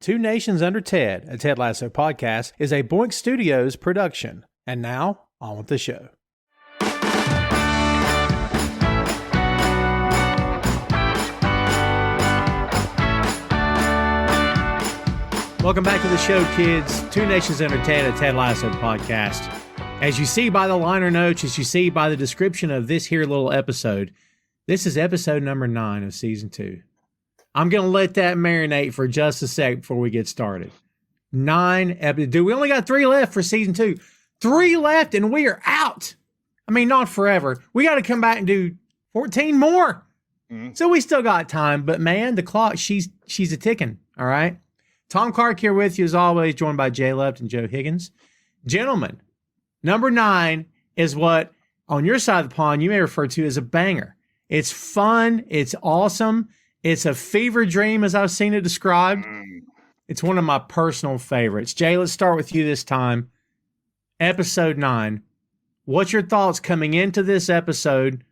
Two Nations Under Ted, a Ted Lasso podcast, is a Boink Studios production. And now, on with the show. Welcome back to the show, kids. Two Nations Under Ted, a Ted Lasso podcast. As you see by the liner notes, as you see by the description of this here little episode, this is episode number 9 of season 2. I'm going to let that marinate for just a sec before we get started. 9 episodes. Dude, we only got 3 left for season 2. 3 left and we are out. I mean, not forever. We got to come back and do 14 more. So we still got time. But man, the clock, she's a ticking. All right. Tom Clark here with you as always, joined by Jay Luft and Joe Higgens. Gentlemen, number 9 is what on your side of the pond you may refer to as a banger. It's fun. It's awesome. It's a fever dream as I've seen it described. It's one of my personal favorites. Jay, let's start with you this time. Episode 9. What's your thoughts coming into this episode?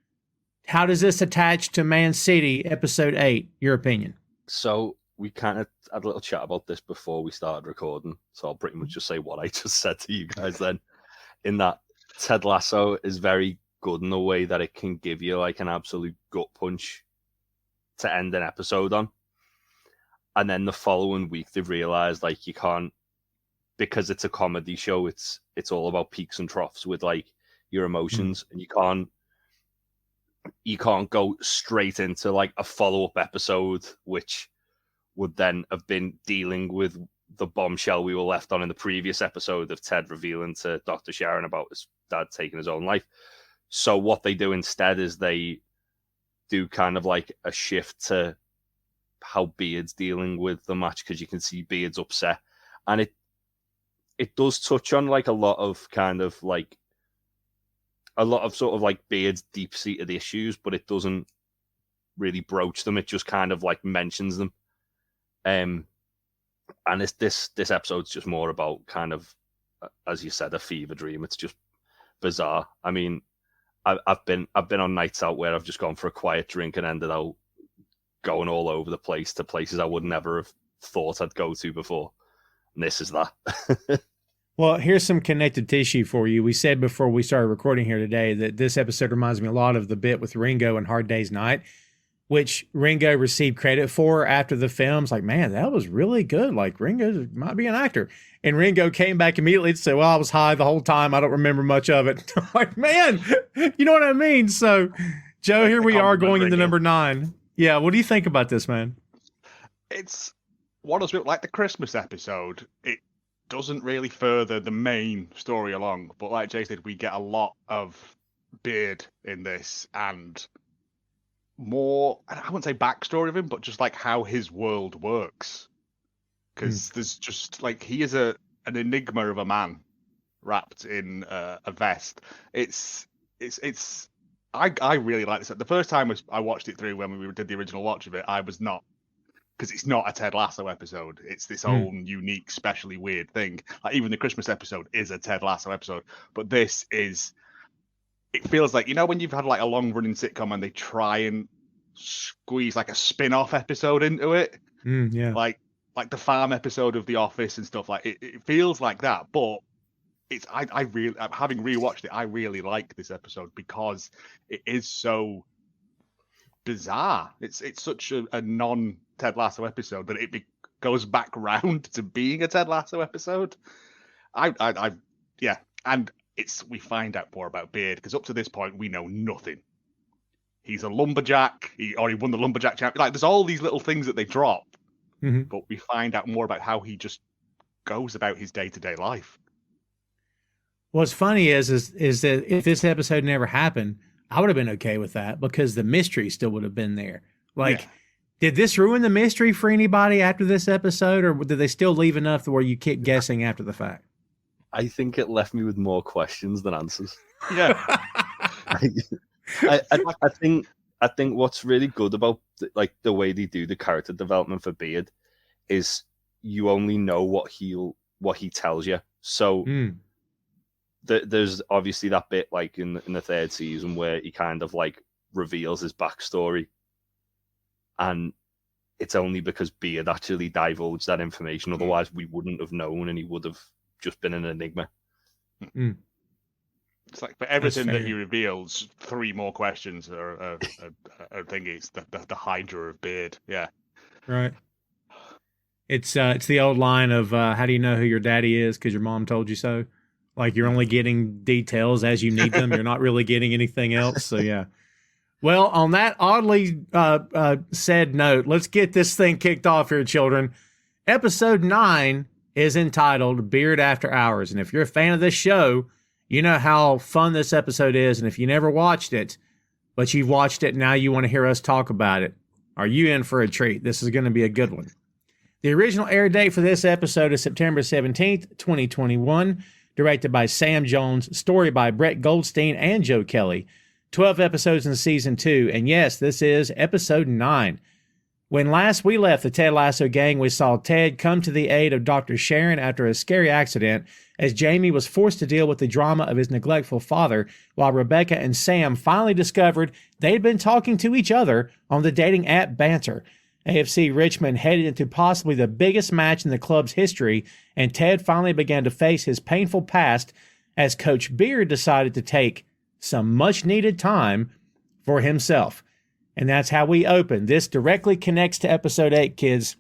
How does this attach to Man City, episode 8? Your opinion? So we kind of had a little chat about this before we started recording. So I'll pretty much just say what I just said to you guys then. In that Ted Lasso is very good in the way that it can give you like an absolute gut punch to end an episode on, and then the following week they've realized like you can't, because it's a comedy show, it's all about peaks and troughs with like your emotions, and you can't go straight into like a follow-up episode which would then have been dealing with the bombshell we were left on in the previous episode of Ted revealing to Dr. Sharon about his dad taking his own life. So what they do instead is they do kind of like a shift to how Beard's dealing with the match, because you can see Beard's upset, and it does touch on like a lot of sort of like Beard's deep-seated issues, but it doesn't really broach them. It just kind of like mentions them, and this episode's just more about kind of, as you said, a fever dream. It's just bizarre. I mean, I've been on nights out where I've just gone for a quiet drink and ended up going all over the place to places I would never have thought I'd go to before. And this is that. Well, here's some connective tissue for you. We said before we started recording here today that this episode reminds me a lot of the bit with Ringo and Hard Day's Night, which Ringo received credit for after the films. Like, man, that was really good. Like, Ringo might be an actor. And Ringo came back immediately to say, well, I was high the whole time. I don't remember much of it. Like, man, you know what I mean? So, Joe, here we are going into number 9. Yeah, what do you think about this, man? It's one of those, like the Christmas episode. It doesn't really further the main story along. But like Jay said, we get a lot of Beard in this and more, I wouldn't say backstory of him, but just like how his world works. Because there's just like, he is an enigma of a man wrapped in a vest. I really like this. The first time I watched it through when we did the original watch of it, I was not, because it's not a Ted Lasso episode. It's this own unique, specially weird thing. Like even the Christmas episode is a Ted Lasso episode, but this is, it feels like, you know, when you've had like a long running sitcom and they try and squeeze like a spin-off episode into it. Yeah. Like the farm episode of The Office and stuff, like it feels like that, but it's I really, having rewatched it, I really like this episode because it is so bizarre. It's such a non Ted Lasso episode that it goes back round to being a Ted Lasso episode. Yeah, and we find out more about Beard because up to this point we know nothing. He's a lumberjack. He already won the lumberjack champion. Like there's all these little things that they drop. But we find out more about how he just goes about his day-to-day life. What's funny is that if this episode never happened, I would have been okay with that because the mystery still would have been there. Like, did this ruin the mystery for anybody after this episode, or did they still leave enough to where you keep guessing after the fact? I think it left me with more questions than answers. Yeah. I think what's really good about like the way they do the character development for Beard is you only know what he tells you. So there's obviously that bit like in the 3rd season where he kind of like reveals his backstory, and it's only because Beard actually divulged that information. Otherwise, we wouldn't have known, and he would have just been an enigma. Mm. It's like for everything that he reveals, 3 more questions are thing. It's the Hydra of Beard. Yeah, right. It's the old line of how do you know who your daddy is? Because your mom told you so. Like you're only getting details as you need them. You're not really getting anything else. So yeah. Well, on that oddly said note, let's get this thing kicked off here, children. Episode 9 is entitled Beard After Hours. And if you're a fan of this show, you know how fun this episode is. And if you never watched it, but you've watched it, now you want to hear us talk about it, are you in for a treat? This is going to be a good one. The original air date for this episode is September 17th, 2021. Directed by Sam Jones, story by Brett Goldstein and Joe Kelly. 12 episodes in season 2, and yes, this is episode 9. When last we left the Ted Lasso gang, we saw Ted come to the aid of Dr. Sharon after a scary accident, as Jamie was forced to deal with the drama of his neglectful father, while Rebecca and Sam finally discovered they'd been talking to each other on the dating app Banter. AFC Richmond headed into possibly the biggest match in the club's history, and Ted finally began to face his painful past as Coach Beard decided to take some much-needed time for himself. And that's how we open. This directly connects to Episode 8, kids.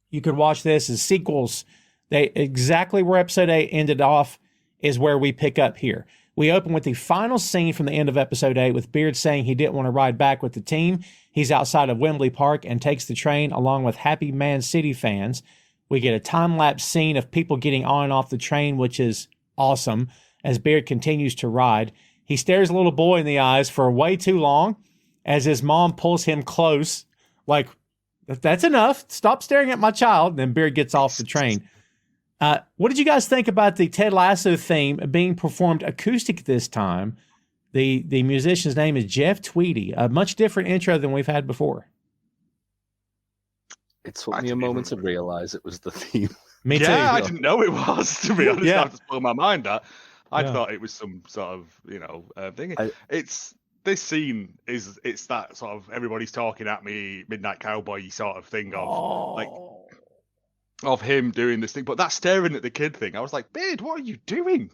You could watch this as sequels. Exactly where Episode 8 ended off is where we pick up here. We open with the final scene from the end of Episode 8 with Beard saying he didn't want to ride back with the team. He's outside of Wembley Park and takes the train along with happy Man City fans. We get a time-lapse scene of people getting on and off the train, which is awesome, as Beard continues to ride. He stares a little boy in the eyes for way too long as his mom pulls him close, like, that's enough. Stop staring at my child. And then Beard gets off the train. What did you guys think about the Ted Lasso theme being performed acoustic this time? The musician's name is Jeff Tweedy. A much different intro than we've had before. It took me a moment to realize it was the theme. Me too. Yeah, I didn't know it was, to be honest. Yeah. I have to blow my mind that. I thought it was some sort of, thing. This scene it's that sort of everybody's talking at me, Midnight Cowboy sort of thing of him doing this thing. But that staring at the kid thing, I was like, Beard, what are you doing?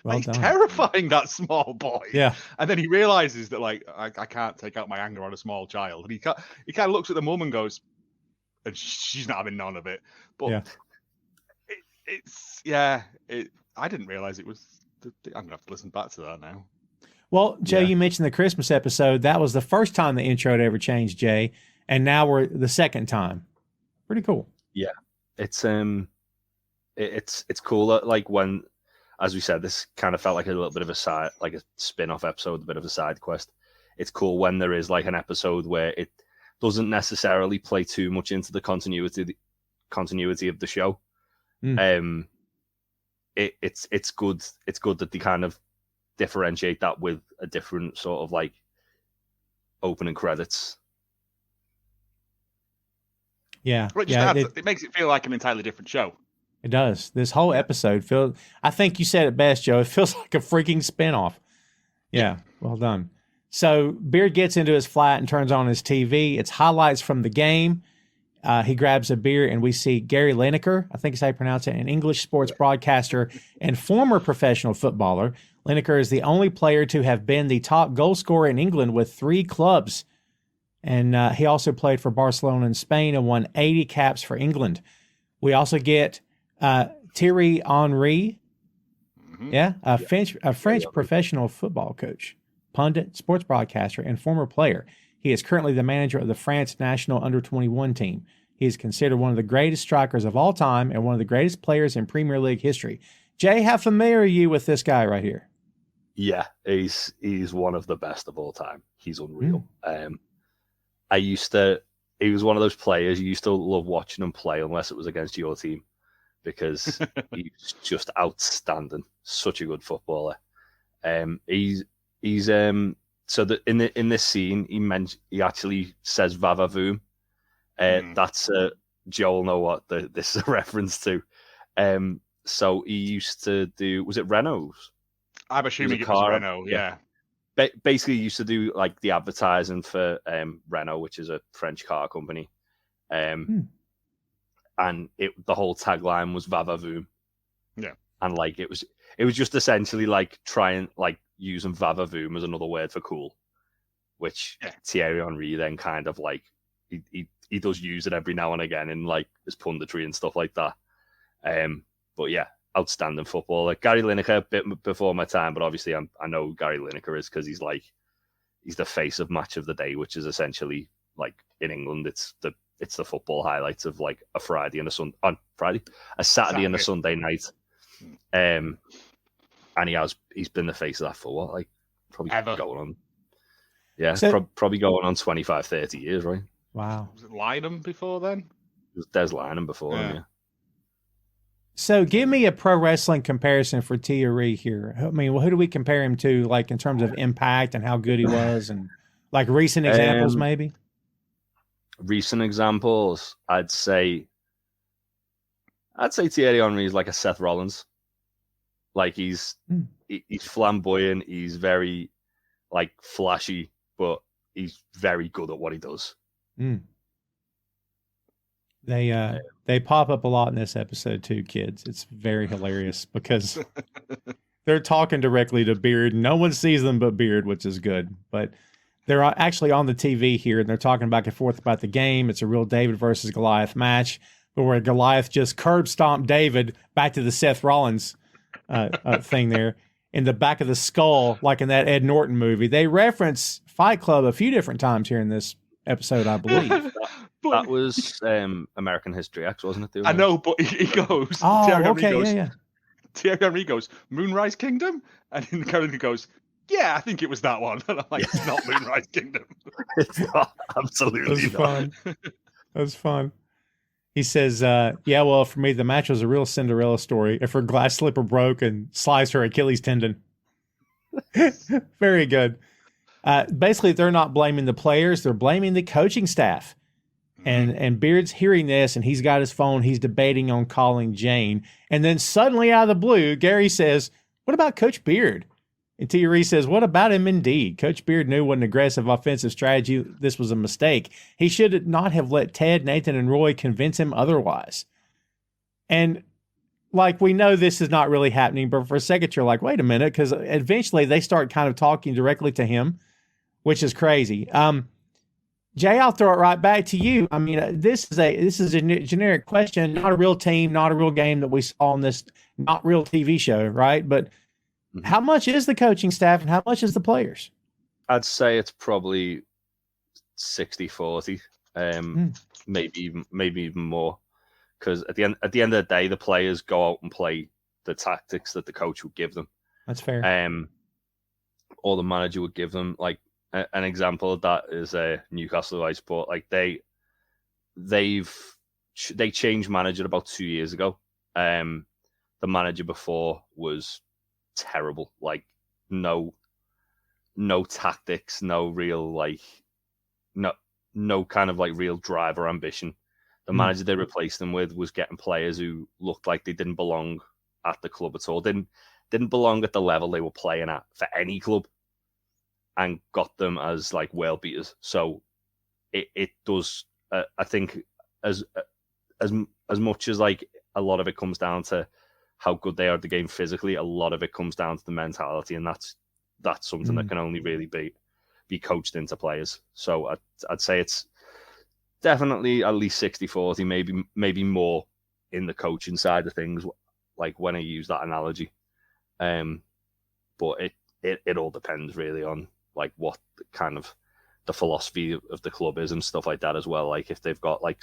Well He's done. terrifying, that small boy. Yeah. And then he realizes that I can't take out my anger on a small child. And he kind of looks at the mum and goes, and she's not having none of it. But I didn't realize it was. I'm gonna have to listen back to that now. Well, Joe, you mentioned the Christmas episode. That was the first time the intro had ever changed, Jay, and now we're the second time. Pretty cool. Yeah, it's cool. Like when, as we said, this kind of felt like a little bit of a side, like a spin-off episode, a bit of a side quest. It's cool when there is like an episode where it doesn't necessarily play too much into the continuity of the show. It's good. It's good that they kind of differentiate that with a different sort of like opening credits. Yeah, it makes it feel like an entirely different show. It does. This whole episode feels. I think you said it best, Joe. It feels like a freaking spinoff. Yeah, well done. So Beard gets into his flat and turns on his TV. It's highlights from the game. He grabs a beer, and we see Gary Lineker, I think is how you pronounce it, an English sports broadcaster and former professional footballer. Lineker is the only player to have been the top goal scorer in England with 3 clubs. And he also played for Barcelona in Spain and won 80 caps for England. We also get Thierry Henry, a French professional football coach, pundit, sports broadcaster, and former player. He is currently the manager of the France national under-21 team. He is considered one of the greatest strikers of all time and one of the greatest players in Premier League history. Jay, how familiar are you with this guy right here? Yeah, he's one of the best of all time. He's unreal. He was one of those players, you used to love watching him play unless it was against your team, because he's just outstanding. Such a good footballer. So that in this scene, he actually says "va-va-voom." That's Joe will know what this is a reference to. So he used to do. Was it Renault's? I'm assuming it was Renault. Yeah. Basically, he used to do like the advertising for Renault, which is a French car company. And the whole tagline was "Vavavoom." Yeah, and like it was just essentially like trying like using "Vavavoom" as another word for cool, which Thierry Henry then kind of like he does use it every now and again in like his punditry and stuff like that. But yeah, outstanding football. Like Gary Lineker, a bit before my time, but obviously I know who Gary Lineker is because he's the face of Match of the Day, which is essentially like in England, it's the football highlights of like a Friday and a Saturday and a Sunday night. And he's been the face of that for what, like probably ever going on. Yeah, so, probably going on 25, 30 years, right? Wow. Was it Lynham before then? It was Des Lynham before him, yeah. So give me a pro wrestling comparison for Thierry here. I mean, who do we compare him to, like in terms of impact and how good he was, and like recent examples, maybe? Recent examples, I'd say Thierry Henry is like a Seth Rollins. Like he's flamboyant, he's very like flashy, but he's very good at what he does. They pop up a lot in this episode too, kids. It's very hilarious because they're talking directly to Beard. No one sees them but Beard, which is good. But they're actually on the TV here, and they're talking back and forth about the game. It's a real David versus Goliath match, but where Goliath just curb stomped David back to the Seth Rollins thing there in the back of the skull, like in that Ed Norton movie. They reference Fight Club a few different times here in this episode, I believe. That was American History X, wasn't it? I know, but he goes. Thierry Henry goes, Moonrise Kingdom? And then Karen goes, yeah, I think it was that one. And I'm like, it's not Moonrise Kingdom. It's not. Absolutely not. Fun. That was fun. He says, yeah, well, for me, the match was a real Cinderella story. If her glass slipper broke and sliced her Achilles tendon. Very good. Basically, they're not blaming the players. They're blaming the coaching staff. And Beard's hearing this, and he's got his phone. He's debating on calling Jane. And then suddenly, out of the blue, Gary says, what about Coach Beard? And Thierry says, what about him indeed? Coach Beard knew what an aggressive offensive strategy. This was a mistake. He should not have let Ted, Nathan, and Roy convince him otherwise. And like, we know this is not really happening, but for a second, you're like, wait a minute, because eventually they start kind of talking directly to him, which is crazy. Jay, I'll throw it right back to you. I mean, this is a generic question, not a real team, not a real game that we saw on this not real TV show, right? But how much is the coaching staff and how much is the players? I'd say it's probably 60-40, maybe even more. Because at the end of the day, the players go out and play the tactics that the coach would give them. That's fair. Or the manager would give them. Like an example of that is Newcastle I Sport. Like they changed manager about 2 years ago. The manager before was terrible. Like no tactics, no real like no kind of like real drive or ambition. The manager they replaced them with was getting players who looked like they didn't belong at the club at all. Didn't belong at the level they were playing at for any club, and got them as like world beaters. So it does. I think as much as like a lot of it comes down to how good they are at the game physically, a lot of it comes down to the mentality, and that's something that can only really be coached into players. So I'd say it's definitely at least 60-40, maybe more in the coaching side of things, like when I use that analogy. But it all depends really on like what kind of the philosophy of the club is and stuff like that as well. Like if they've got like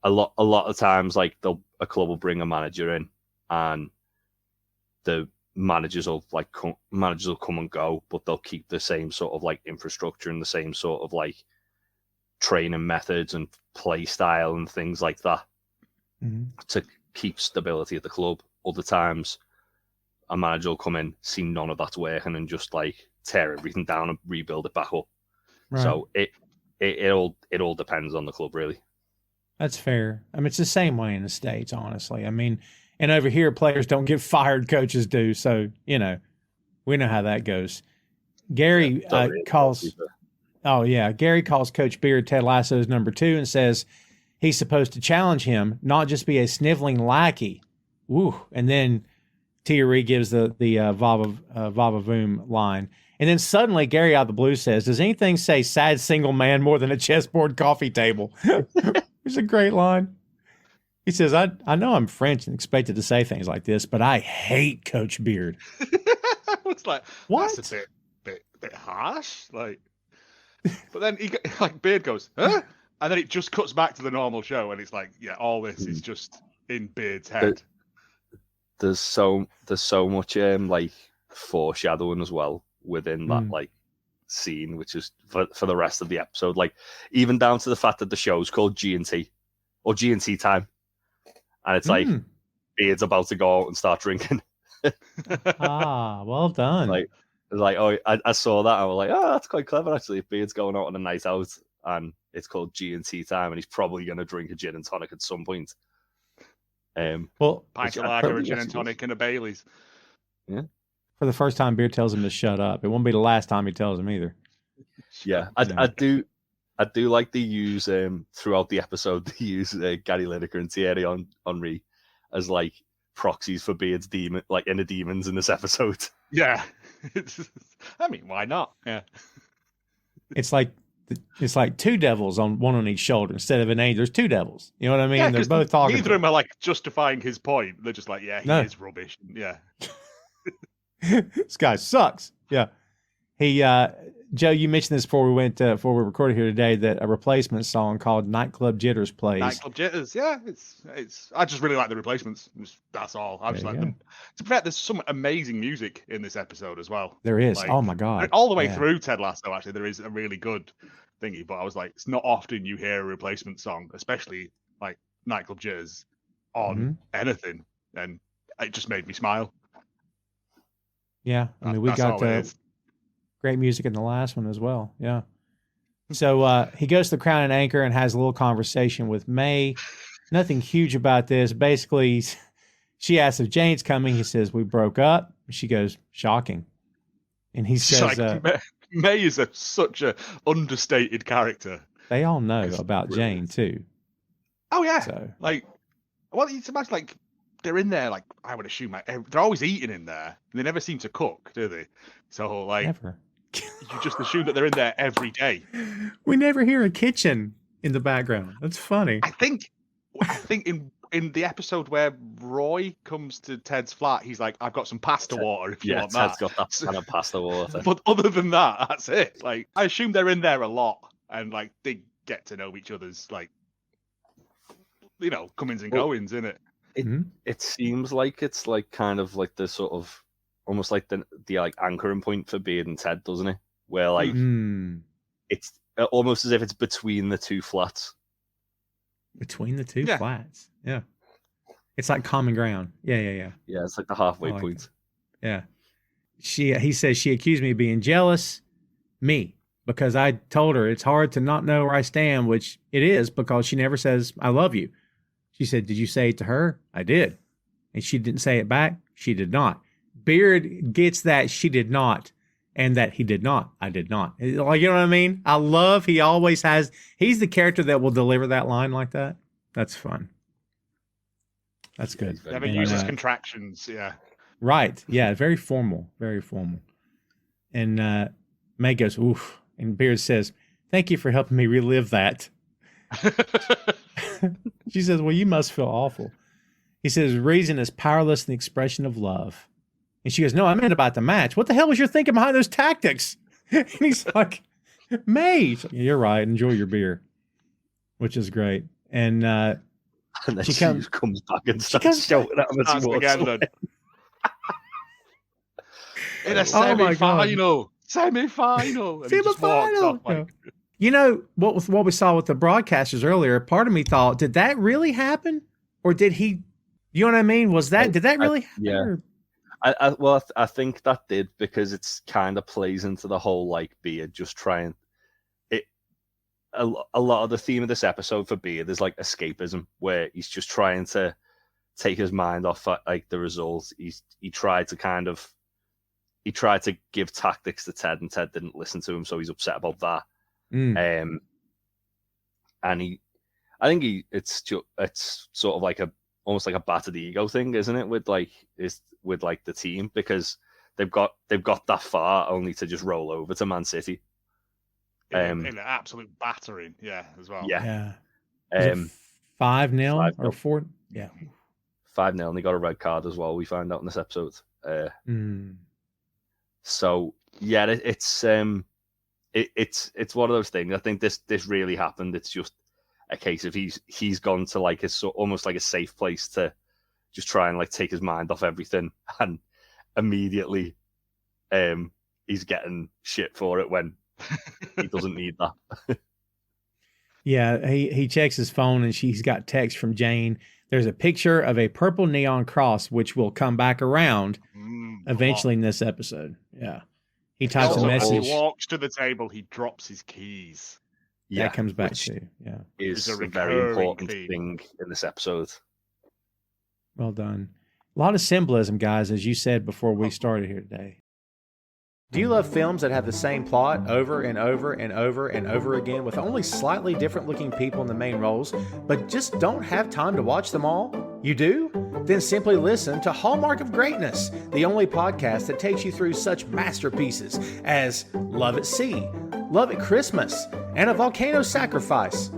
a lot of times, like a club will bring a manager in and the managers will come and go, but they'll keep the same sort of like infrastructure and the same sort of like training methods and play style and things like that to keep stability at the club. Other times a manager will come in, see none of that's working, and just like tear everything down and rebuild it back up. Right. So it all depends on the club, really. That's fair. I mean, it's the same way in the States, honestly. I mean, and over here, players don't get fired, coaches do. So, we know how that goes. Gary calls Coach Beard Ted Lasso's number 2 and says he's supposed to challenge him, not just be a sniveling lackey. Woo. And then Thierry gives the Vava Voom line. And then suddenly Gary out of the blue says, does anything say sad single man more than a chessboard coffee table? It's a great line. He says, I know I'm French and expected to say things like this, but I hate Coach Beard. It's like, what? That's a bit harsh. Like, but then Beard goes, huh? And then it just cuts back to the normal show, and it's like, yeah, all this is just in Beard's head. There's so much like foreshadowing as well within that like scene, which is for the rest of the episode. Like even down to the fact that the show's called G&T or G&T time, and it's like Beard's about to go out and start drinking. Well done. I saw that. I was like, oh, that's quite clever actually. If Beard's going out on a night out and it's called G&T time, and he's probably going to drink a gin and tonic at some point. Well, pint of lager, a gin and tonic, and a Bailey's. Yeah. For the first time, Beard tells him to shut up. It won't be the last time he tells him either. Yeah, I do like they use throughout the episode. They use Gary Lineker and Thierry Henry as like proxies for Beard's demon, like inner demons in this episode. Yeah, I mean, why not? Yeah, it's like two devils on one on each shoulder instead of an angel. There's two devils. You know what I mean? Yeah, they're both talking. Neither of them are like justifying his point. They're just like, yeah, he is rubbish. Yeah. This guy sucks. Yeah. He, Joe, you mentioned this before we recorded here today, that a replacement song called Nightclub Jitters plays. Nightclub Jitters, yeah. It's. I just really like the replacements. That's all. I just like them. To be fair, there's some amazing music in this episode as well. There is. Oh my God. All the way through Ted Lasso, actually, there is a really good thingy. But I was like, it's not often you hear a replacement song, especially like Nightclub Jitters, on anything, and it just made me smile. Yeah, I mean, we got great music in the last one as well. Yeah. So he goes to the Crown and Anchor and has a little conversation with May. Nothing huge about this. Basically, she asks if Jane's coming. He says, we broke up. She goes, shocking. And he says... Like, May is such a understated character. They all know about Jane, too. Oh, yeah. So, you imagine, like, they're in there, like, I would assume, like, they're always eating in there. They never seem to cook, do they? So, like, never. You just assume that they're in there every day. We never hear a kitchen in the background. That's funny. I think in the episode where Roy comes to Ted's flat, he's like, I've got some pasta water if you want that. Ted's got that kind of pasta water. But other than that, that's it. Like, I assume they're in there a lot and, like, they get to know each other's, like, you know, comings and goings, innit? It seems like it's like kind of like the sort of almost like the like anchoring point for Beard and Ted, doesn't it? Where like it's almost as if it's between the two flats. Between the two flats, yeah. It's like common ground. Yeah. Yeah, it's like the halfway point. That. Yeah. He says she accused me of being jealous, because I told her it's hard to not know where I stand, which it is because she never says I love you. She said, did you say it to her? I did. And she didn't say it back. She did not. Beard gets that she did not and that he did not. I did not. Like, you know what I mean? I love he's the character that will deliver that line like that. That's fun. That's good. Never uses contractions. Yeah. Right. Yeah. Very formal. Very formal. And May goes, oof. And Beard says, thank you for helping me relive that. She says, well, you must feel awful. He says, reason is powerless in the expression of love. And she goes, no, I meant about the match. What the hell was your thinking behind those tactics? And he's like, May. Like, you're right. Enjoy your beer, which is great. And then she comes back and starts shouting at him as he walks away. In a semi-final. Semi-final. Semi-final. You know, what we saw with the broadcasters earlier, part of me thought, did that really happen? Or did he, you know what I mean? Did that really happen? Yeah. I think that did, because it's kind of plays into the whole, like, Beard just trying, a lot of the theme of this episode for Beard is, like, escapism, where he's just trying to take his mind off, like, the results. He tried to give tactics to Ted, and Ted didn't listen to him, so he's upset about that. And I think it's sort of like almost like a battered ego thing, isn't it? With the team, because they've got that far only to just roll over to Man City. In an absolute battering, as well. Yeah. 5-0 or 4? Yeah. 5-0, and they got a red card as well. We find out in this episode. So yeah, it's one of those things. I think this really happened. It's just a case of he's gone to like almost like a safe place to just try and like take his mind off everything, and immediately he's getting shit for it when he doesn't need that. Yeah, he checks his phone and she's got text from Jane. There's a picture of a purple neon cross, which will come back around eventually in this episode. Yeah. He types a message. He walks to the table, he drops his keys. Yeah, that comes back too. Yeah. Is a very important thing in this episode. Well done. A lot of symbolism, guys, as you said before we started here today. Do you love films that have the same plot over and over and over and over again with only slightly different looking people in the main roles, but just don't have time to watch them all? You do? Then simply listen to Hallmark of Greatness, the only podcast that takes you through such masterpieces as Love at Sea, Love at Christmas, and A Volcano Sacrifice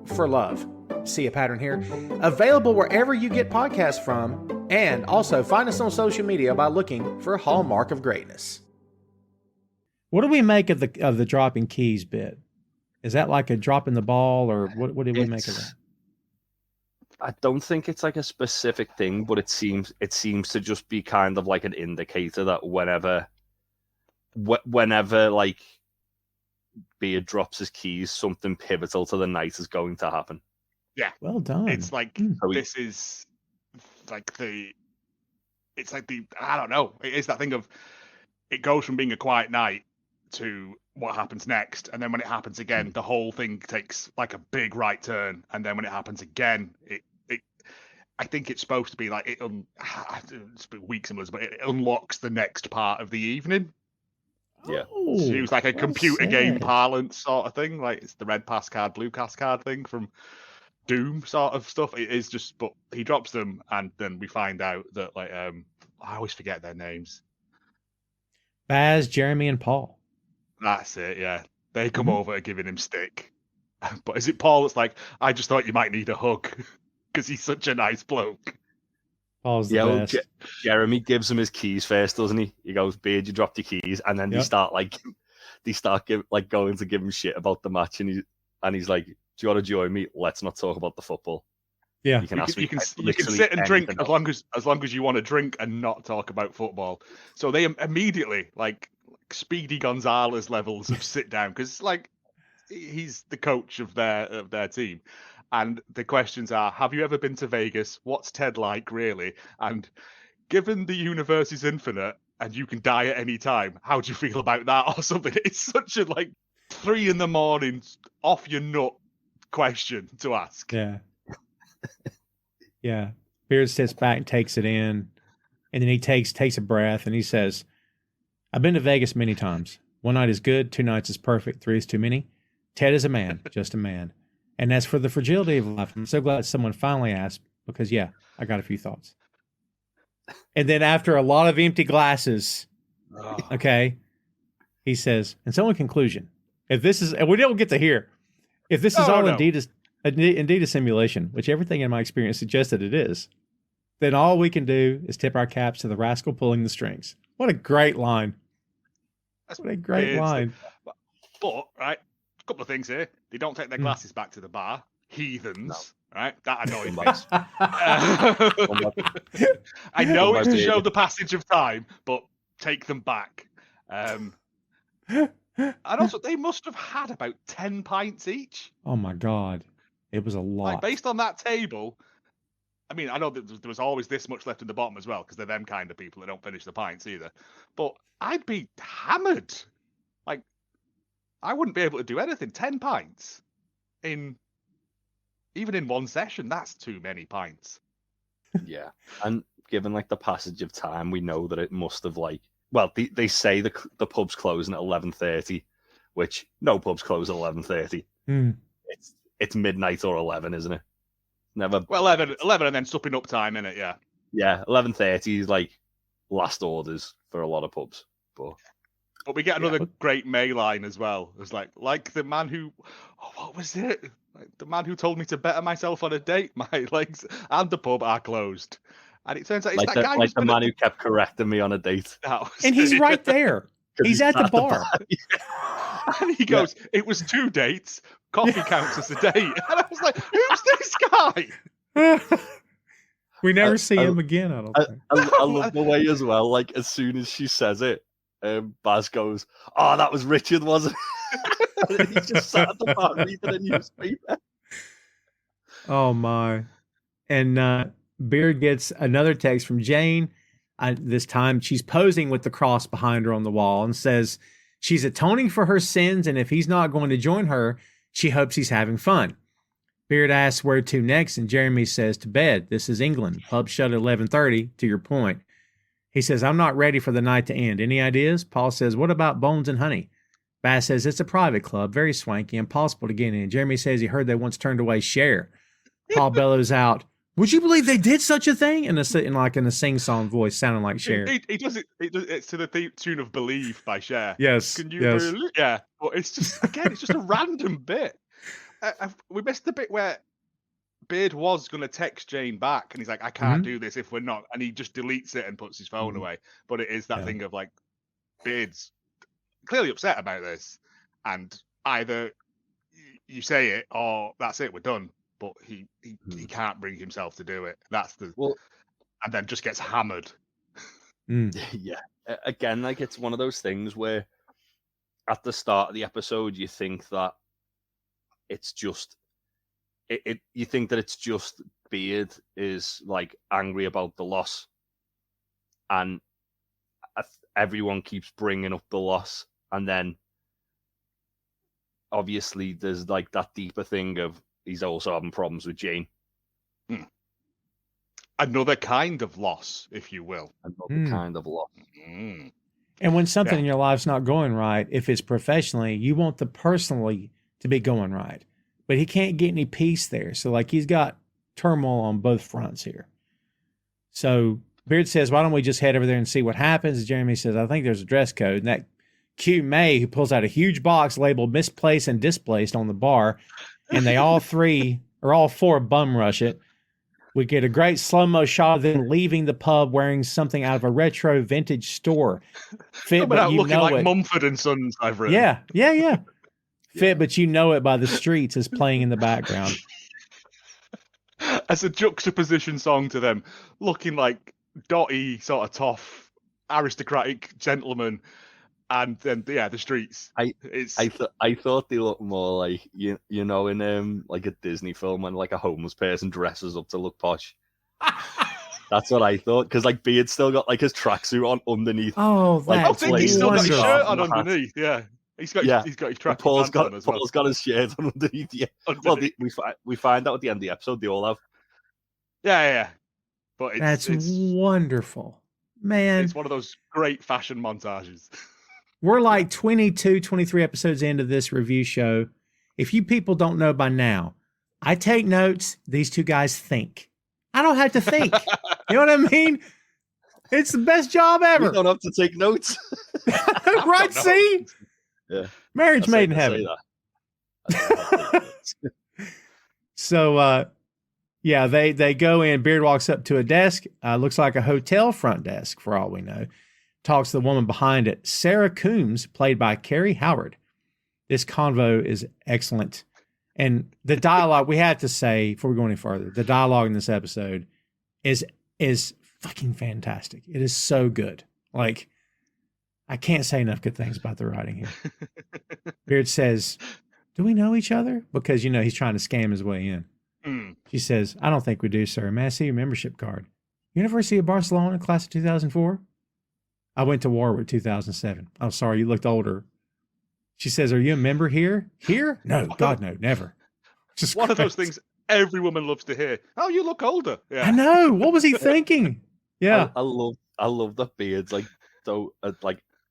for Love. See a pattern here? Available wherever you get podcasts from, and also find us on social media by looking for Hallmark of Greatness. What do we make of the dropping keys bit? Is that like a drop in the ball, or what did we make of that? I don't think it's like a specific thing, but it seems to just be kind of like an indicator that whenever like Beard drops his keys, something pivotal to the night is going to happen. Yeah, well done. It's like this is like it's like I don't know. It is that thing of it goes from being a quiet night to what happens next, and then when it happens again, the whole thing takes like a big right turn, and then when it happens again, it I think it's supposed to be like it's been weak symbols, but it unlocks the next part of the evening. Yeah, so it was like a computer game parlance sort of thing, like it's the red pass card, blue pass card thing from Doom sort of stuff. It is just, but he drops them, and then we find out that like I always forget their names. Baz, Jeremy, and Paul. That's it, yeah. They come over giving him stick. But is it Paul that's like, I just thought you might need a hug because he's such a nice bloke? Paul's the best. Well, Jeremy gives him his keys first, doesn't he? He goes, Beard, you dropped your keys. And then they start going to give him shit about the match. And he's like, do you want to join me? Let's not talk about the football. Yeah, you can sit and drink as long as you want to drink and not talk about football. So they immediately like Speedy Gonzalez levels of sit down, because like he's the coach of their team, and the questions are: have you ever been to Vegas? What's Ted like, really? And given the universe is infinite and you can die at any time, how do you feel about that, or something? It's such a like 3 a.m. off your nut question to ask. Yeah. Yeah. Beard sits back and takes it in, and then he takes a breath and he says, I've been to Vegas many times. 1 night is good, 2 nights is perfect, 3 is too many. Ted is a man, just a man. And as for the fragility of life, I'm so glad someone finally asked, because yeah, I got a few thoughts. And then after a lot of empty glasses, okay, he says, and so in conclusion, if this is, and we don't get to hear, if this is indeed a simulation, which everything in my experience suggests that it is, then all we can do is tip our caps to the rascal pulling the strings. What a great line. What a great line. But, right, a couple of things here. They don't take their glasses back to the bar. Heathens. No. Right? That annoys me. I know it's to show the passage of time, but take them back. And also, they must have had about 10 pints each. Oh, my God. It was a lot. Like, based on that table, I mean, I know that there was always this much left in the bottom as well, because they're them kind of people that don't finish the pints either. But I'd be hammered. Like, I wouldn't be able to do anything. 10 pints even in one session, that's too many pints. Yeah. And given like the passage of time, we know that it must have like, well, they say the pub's closing at 11:30, which no pubs close at 11:30. it's midnight or 11, isn't it? Never. Well, 11 and then supping up time, innit? Yeah. Yeah, 11:30 is like last orders for a lot of pubs. But we get another great May line as well. It's like the man who, what was it? Like the man who told me to better myself on a date. My legs and the pub are closed. And it turns out it's like that guy. Like the man who kept correcting me on a date. And he's right there. He's at the bar. And he goes, it was 2 dates. Coffee counts as a date. And I was like, who's this guy? We never see him again, I don't think. I love the way as well, like as soon as she says it, Baz goes, "Oh, that was Richard, wasn't it?" He just sat at the bar reading a newspaper. Oh my. And Beard gets another text from Jane. This time she's posing with the cross behind her on the wall and says she's atoning for her sins, and if he's not going to join her, she hopes he's having fun. Beard asks where to next, and Jeremy says to bed. This is England. Pub shut at 11:30, to your point. He says, I'm not ready for the night to end. Any ideas? Paul says, what about Bones and Honey? Bass says, it's a private club, very swanky, impossible to get in. Jeremy says he heard they once turned away Cher. Paul bellows out, would you believe they did such a thing? In a sing-song voice, sounding like Cher. He does it. It's to the tune of "Believe" by Cher. Yes. Can you yes. believe? Yeah. But it's just it's just a random bit. We missed the bit where Beard was going to text Jane back, and he's like, "I can't do this if we're not," and he just deletes it and puts his phone away. But it is that thing of like, Beard's clearly upset about this, and either you say it or that's it, we're done. But he can't bring himself to do it. That's and then just gets hammered. Yeah. Again, like it's one of those things where at the start of the episode you think that it's just you think that it's just Beard is like angry about the loss, and everyone keeps bringing up the loss, and then obviously there's like that deeper thing of he's also having problems with Jane. Another kind of loss, if you will. Another kind of loss. And when something in your life's not going right, if it's professionally, you want the personally to be going right. But he can't get any peace there. So, like, he's got turmoil on both fronts here. So, Beard says, why don't we just head over there and see what happens? Jeremy says, I think there's a dress code. And that cue May, who pulls out a huge box labeled misplaced and displaced on the bar, and they all four bum rush it. We get a great slow-mo shot of them leaving the pub wearing something out of a retro vintage store. Fit, but you looking know like it. Mumford and Sons, I've written. Yeah. Fit, but you know it by the streets is playing in the background. As a juxtaposition song to them, looking like dotty, sort of tough, aristocratic gentlemen, and then the streets. I thought they looked more like you know in like a Disney film when like a homeless person dresses up to look posh. That's what I thought, because like Beard's still got like his tracksuit on underneath. Oh, that's he's still got his shirt on hat. Underneath. Yeah. He's got his track. Paul's got his shirt on underneath. Yeah. Well, we find out at the end of the episode they all have. Yeah. But it's wonderful, man. It's one of those great fashion montages. We're like 22, 23 episodes into this review show. If you people don't know by now, I take notes. These two guys think. I don't have to think. You know what I mean? It's the best job ever. You don't have to take notes. Right? See? Yeah. Marriage made in heaven. So, they go in. Beard walks up to a desk. Looks like a hotel front desk for all we know. Talks to the woman behind it. Sarah Coombs, played by Carrie Howard. This convo is excellent. And the dialogue, we have to say, before we go any further, the dialogue in this episode is fucking fantastic. It is so good. Like, I can't say enough good things about the writing here. Beard says, do we know each other? Because, he's trying to scam his way in. She says, I don't think we do, sir. May I see your membership card? University of Barcelona, class of 2004? I went to Warwick 2007. Oh, sorry, you looked older. She says, are you a member here? Here? No, God, no, never. Just one of those things every woman loves to hear. Oh, you look older. Yeah. I know. What was he thinking? Yeah. I love that Beard's like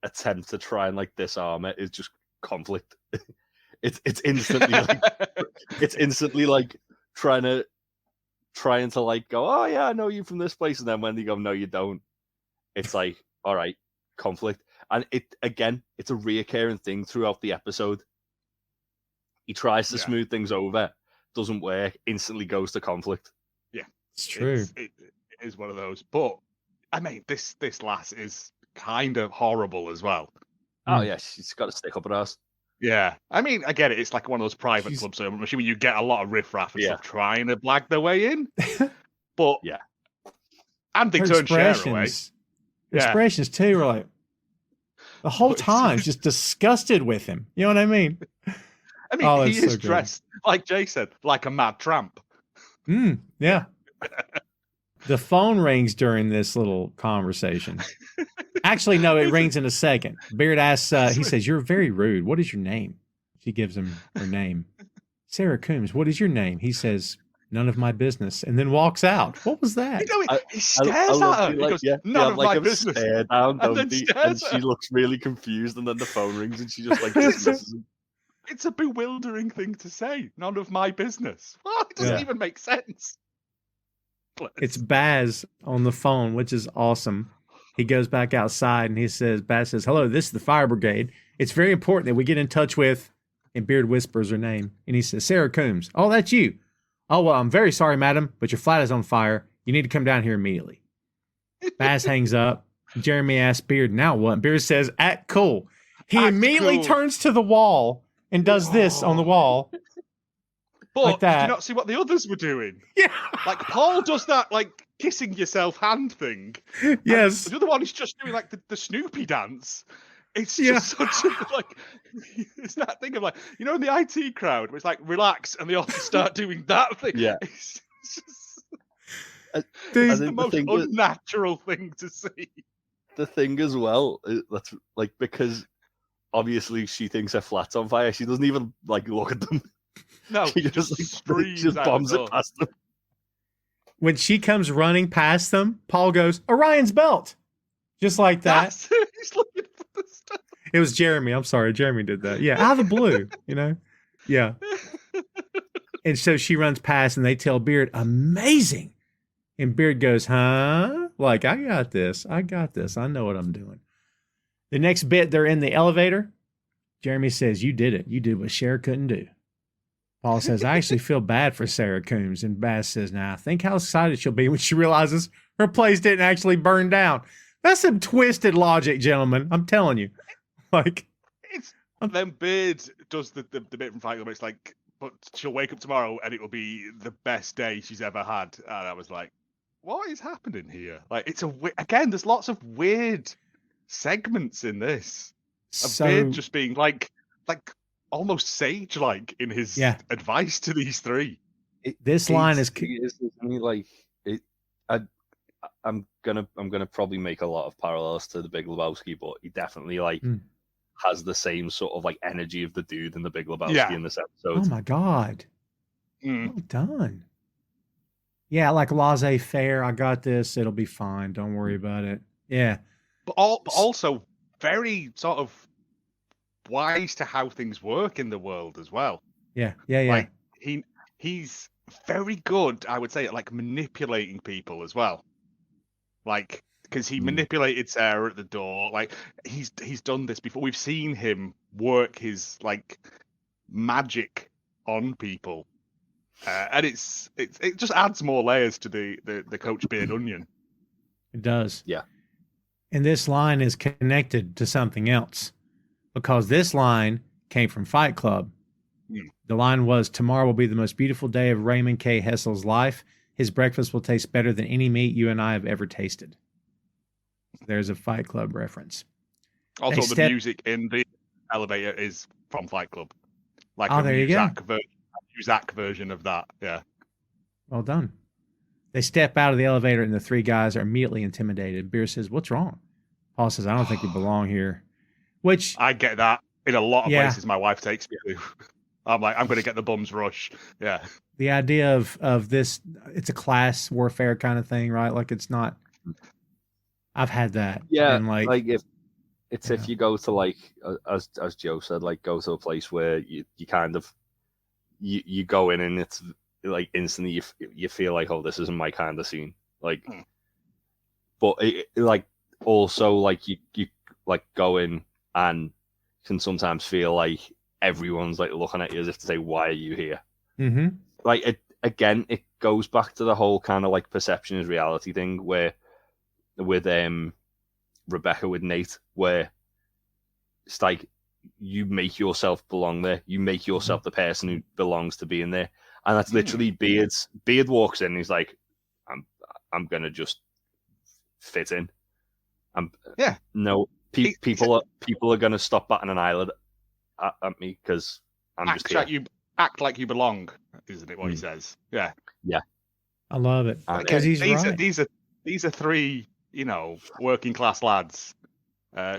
attempt to try and like disarm it is just conflict. It's instantly like trying to like go, oh yeah, I know you from this place, and then when they go, no, you don't. It's like, all right, conflict, and it's a reoccurring thing throughout the episode. He tries to smooth things over, doesn't work, instantly goes to conflict. Yeah, it's true. It is one of those, but I mean, this lass is kind of horrible as well. Oh yeah, she's got to stick up her ass. Yeah, I mean, I get it. It's like one of those private clubs, so I'm assuming you get a lot of riffraff and stuff trying to blag their way in. But yeah, and they turn Cher away. Expressions too, were like the whole time just disgusted with him. You know what I mean? I mean, he is dressed, like Jay said, like a mad tramp. Yeah. The phone rings during this little conversation. Actually, no, it rings in a second. Beard asks, he says, "You're very rude. What is your name?" She gives him her name. "Sarah Coombs, what is your name?" He says, "None of my business," and then walks out. What was that? He stares at her. He goes, "None of my business." Down, and she looks really confused, and then the phone rings, and she just like dismisses him. It's a bewildering thing to say. None of my business. Well, it doesn't even make sense. It's Baz on the phone, which is awesome. He goes back outside and Baz says, "Hello, this is the fire brigade. It's very important that we get in touch with," and Beard whispers her name. And he says, "Sarah Coombs." "Oh, that's you. Oh, well, I'm very sorry, madam, but your flat is on fire. You need to come down here immediately." Baz hangs up. Jeremy asks Beard, "Now what?" Beard says, "Act cool." He immediately turns to the wall and does this on the wall. But like that. Did you not see what the others were doing? Yeah. Like Paul does that like kissing yourself hand thing. Yes. The other one is just doing like the Snoopy dance. It's just such a like it's that thing of like, you know, in the IT crowd where it's like relax and they all start doing that thing. Yeah. It's just it's the most unnatural thing to see. The thing as well, that's like, because obviously she thinks her flat's on fire, she doesn't even like look at them. No, she just bombs it past them. When she comes running past them, Paul goes, "Orion's belt." Just like that. He's looking for the stuff. It was Jeremy. I'm sorry. Jeremy did that. Yeah. Out of the blue, you know? Yeah. And so she runs past and they tell Beard, "Amazing." And Beard goes, "Huh?" Like, I got this. I know what I'm doing. The next bit, they're in the elevator. Jeremy says, "You did it. You did what Cher couldn't do." Paul says, "I actually feel bad for Sarah Coombs." And Baz says, "Now, think how excited she'll be when she realizes her place didn't actually burn down." That's some twisted logic, gentlemen. I'm telling you. Like, then Beard does the bit from Fight Club. It's like, but she'll wake up tomorrow and it will be the best day she's ever had. And I was like, what is happening here? Like, again, there's lots of weird segments in this. Beard just being like almost sage-like in his advice to these three. This line is like it. I'm gonna probably make a lot of parallels to the Big Lebowski, but he definitely has the same sort of like energy of the dude in the Big Lebowski in this episode. Oh my god, well done. Yeah, like laissez-faire. I got this. It'll be fine. Don't worry about it. Yeah, but also very sort of wise to how things work in the world as well. Yeah. Like he's very good, I would say, at like manipulating people as well. Like, because he manipulated Sarah at the door. Like, he's done this before. We've seen him work his like magic on people, and it just adds more layers to the Coach Beard onion. It does. Yeah. And this line is connected to something else, because this line came from Fight Club. The line was, "Tomorrow will be the most beautiful day of Raymond K. Hessel's life. His breakfast will taste better than any meat you and I have ever tasted." There's a Fight Club reference. Also, the music in the elevator is from Fight Club. Like there you go. Muzak version of that. Yeah. Well done. They step out of the elevator and the three guys are immediately intimidated. Beer says, "What's wrong?" Paul says, "I don't think we belong here." Which I get that in a lot of places my wife takes me to. I'm like, I'm going to get the bum's rush. Yeah. The idea of this, it's a class warfare kind of thing, right? Like, it's not. I've had that. Yeah. And like It's if you go to like, as Joe said, like go to a place where you kind of you go in and it's like instantly you feel like, oh, this isn't my kind of scene. Like, but it like also like you like go in and can sometimes feel like everyone's like looking at you as if to say, why are you here? Mm-hmm. Like it goes back to the whole kind of like perception is reality thing where with Rebecca with Nate, where it's like you make yourself belong there. You make yourself the person who belongs to being there. And that's literally Beard's. Beard walks in and he's like, I'm gonna just fit in. No, people are gonna stop batting an eyelid at me because I'm just here. Act like you belong, isn't it? What he says? Yeah. I love it because he's right. These are three, working class lads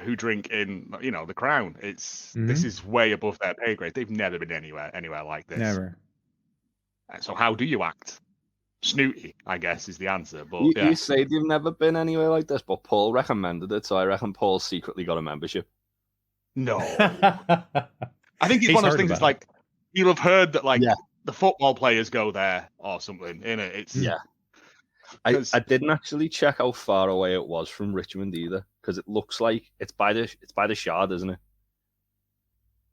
who drink in, the Crown. This is way above their pay grade. They've never been anywhere like this. Never. So how do you act? Snooty, I guess, is the answer. But you say you've never been anywhere like this, but Paul recommended it, so I reckon Paul secretly got a membership. No, I think it's one of those things. It's like you'll have heard that, like the football players go there or something. It's I didn't actually check how far away it was from Richmond either, because it looks like it's by the Shard, isn't it?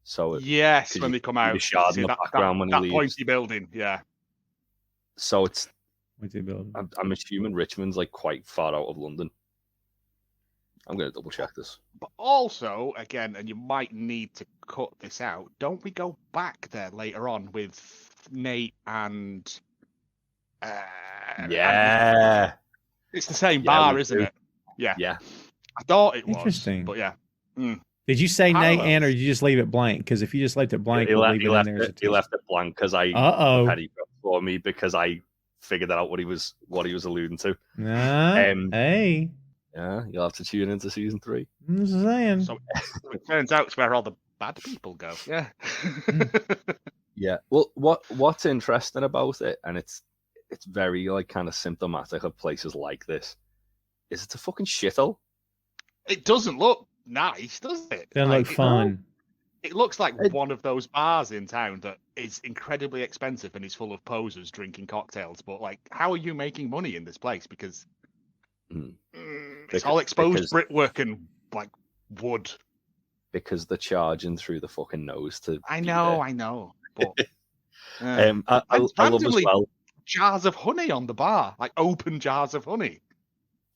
So yes, when they come out, the Shard in the background when he leaves. That pointy building, yeah. So it's. Building. I'm assuming Richmond's like quite far out of London. I'm going to double check this. But also, again, and you might need to cut this out. Don't we go back there later on with Nate and? Yeah. It's the same bar, isn't it? Yeah. Yeah. I thought it was. Interesting. But yeah. Did you say Nate and, or did you just leave it blank? Because if you just left it blank, he left it blank because I had it for me because I figured out what he was alluding to. Hey. Yeah, you'll have to tune into season 3. I'm just saying. So it turns out it's where all the bad people go. Yeah. Yeah. Well, what's interesting about it, and it's very like kind of symptomatic of places like this, is it's a fucking shithole. It doesn't look nice, does it? Doesn't look fun. It looks like one of those bars in town that is incredibly expensive and is full of posers drinking cocktails. But like, how are you making money in this place? Because it's all exposed brickwork and like wood. Because they're charging through the fucking nose to. I know. But I love as well jars of honey on the bar, like open jars of honey.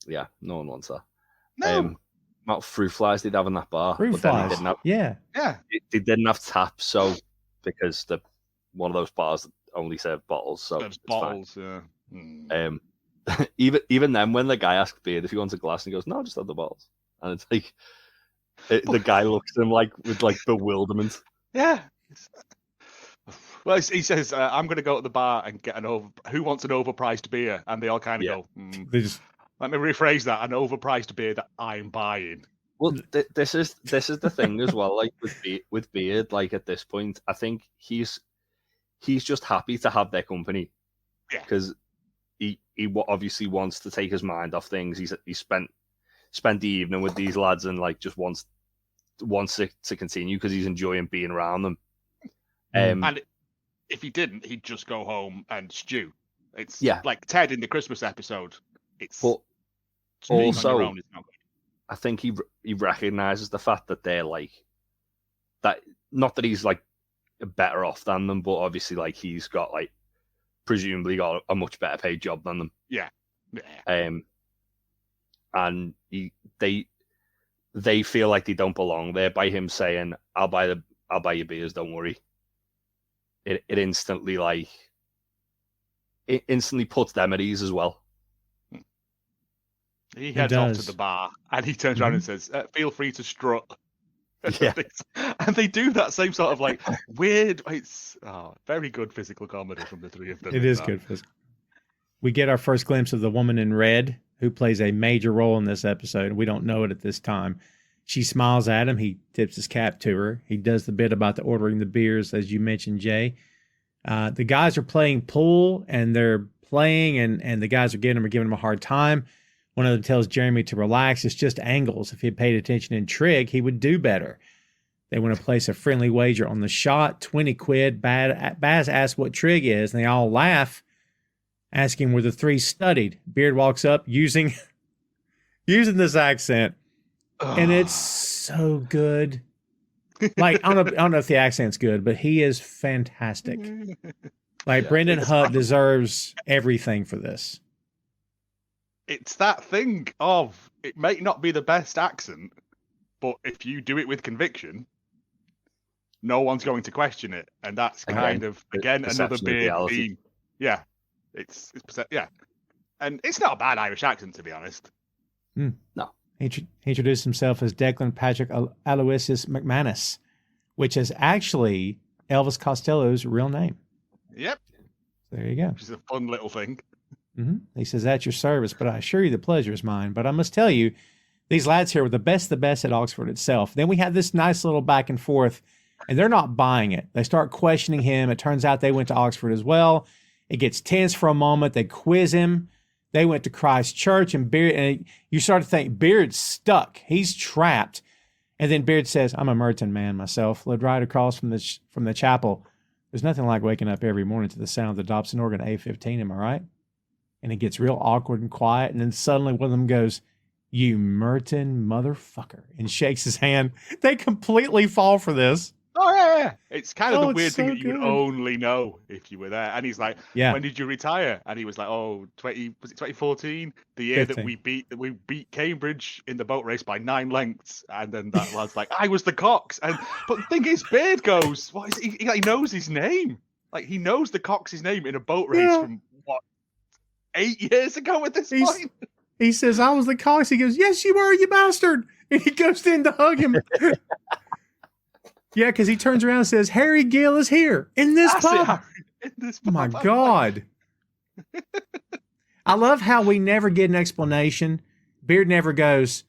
Yeah, no one wants that. No. Amount of fruit flies they'd have in that bar. Fruit flies. They didn't have taps, so because the one of those bars that only serve bottles, so it's bottles, fine. Even then, when the guy asked Beard if he wants a glass, and he goes, "No, just have the bottles," and it's like the guy looks at him like with like bewilderment. Yeah. Well, he says, "I'm going to go to the bar and get who wants an overpriced beer?" And they all kind of go. They just. Let me rephrase that: an overpriced beer that I'm buying. Well, this is the thing as well. Like with Beard, like at this point, I think he's just happy to have their company, because he obviously wants to take his mind off things. He spent the evening with these lads and like just wants it to continue because he's enjoying being around them. And if he didn't, he'd just go home and stew. It's like Ted in the Christmas episode. But also, I think he recognizes the fact that they're like that. Not that he's like better off than them, but obviously, like he's got like presumably got a much better paid job than them. Yeah. And they feel like they don't belong there by him saying, "I'll buy your beers, don't worry." It instantly puts them at ease as well. He heads off to the bar and he turns around and says, "Feel free to strut." Yeah. And they do that same sort of like weird. It's very good physical comedy from the three of them. It is good physical. We get our first glimpse of the woman in red who plays a major role in this episode. We don't know it at this time. She smiles at him. He tips his cap to her. He does the bit about the ordering the beers, as you mentioned, Jay. The guys are playing pool and they're playing and the guys are giving him a hard time. One of them tells Jeremy to relax. It's just angles. If he paid attention in trig, he would do better. They want to place a friendly wager on the shot, 20 quid. Baz asks what trig is, and they all laugh, asking were the three studied. Beard walks up using this accent, and it's so good. Like, I don't know if the accent's good, but he is fantastic. Like, Brendan Hutt deserves everything for this. It's that thing of, it may not be the best accent, but if you do it with conviction, no one's going to question it. And that's kind of, again, another big theme. Yeah. It's and it's not a bad Irish accent, to be honest. No. He introduced himself as Declan Patrick Aloysius McManus, which is actually Elvis Costello's real name. Yep. There you go. Which is a fun little thing. Mm-hmm. He says, at your service, but I assure you the pleasure is mine. But I must tell you, these lads here were the best at Oxford itself. Then we have this nice little back and forth, and they're not buying it. They start questioning him. It turns out they went to Oxford as well. It gets tense for a moment. They quiz him. They went to Christ Church, and Beard, and you start to think Beard's stuck. He's trapped. And then Beard says, I'm a Merton man myself. Lived right across from the chapel. There's nothing like waking up every morning to the sound of the Dobson organ at 8:15, am I right? And it gets real awkward and quiet, and then suddenly one of them goes, you Merton motherfucker, and shakes his hand. They completely fall for this. Oh, yeah. It's kind of the weird so thing that you would only know if you were there. And he's like, when did you retire? And he was like, was it 2014? The year 15. that we beat Cambridge in the boat race by 9 lengths. And then that lad's like, I was the Cox. But the thing is, Beard goes, what is he knows his name. Like, he knows the Cox's name in a boat race from, 8 years ago at this point? He says, I was the Cox. He goes, yes, you were, you bastard. And he goes in to hug him. Yeah, because he turns around and says, Harry Gill is here in this pub. Oh, my God. I love how we never get an explanation. Beard never goes,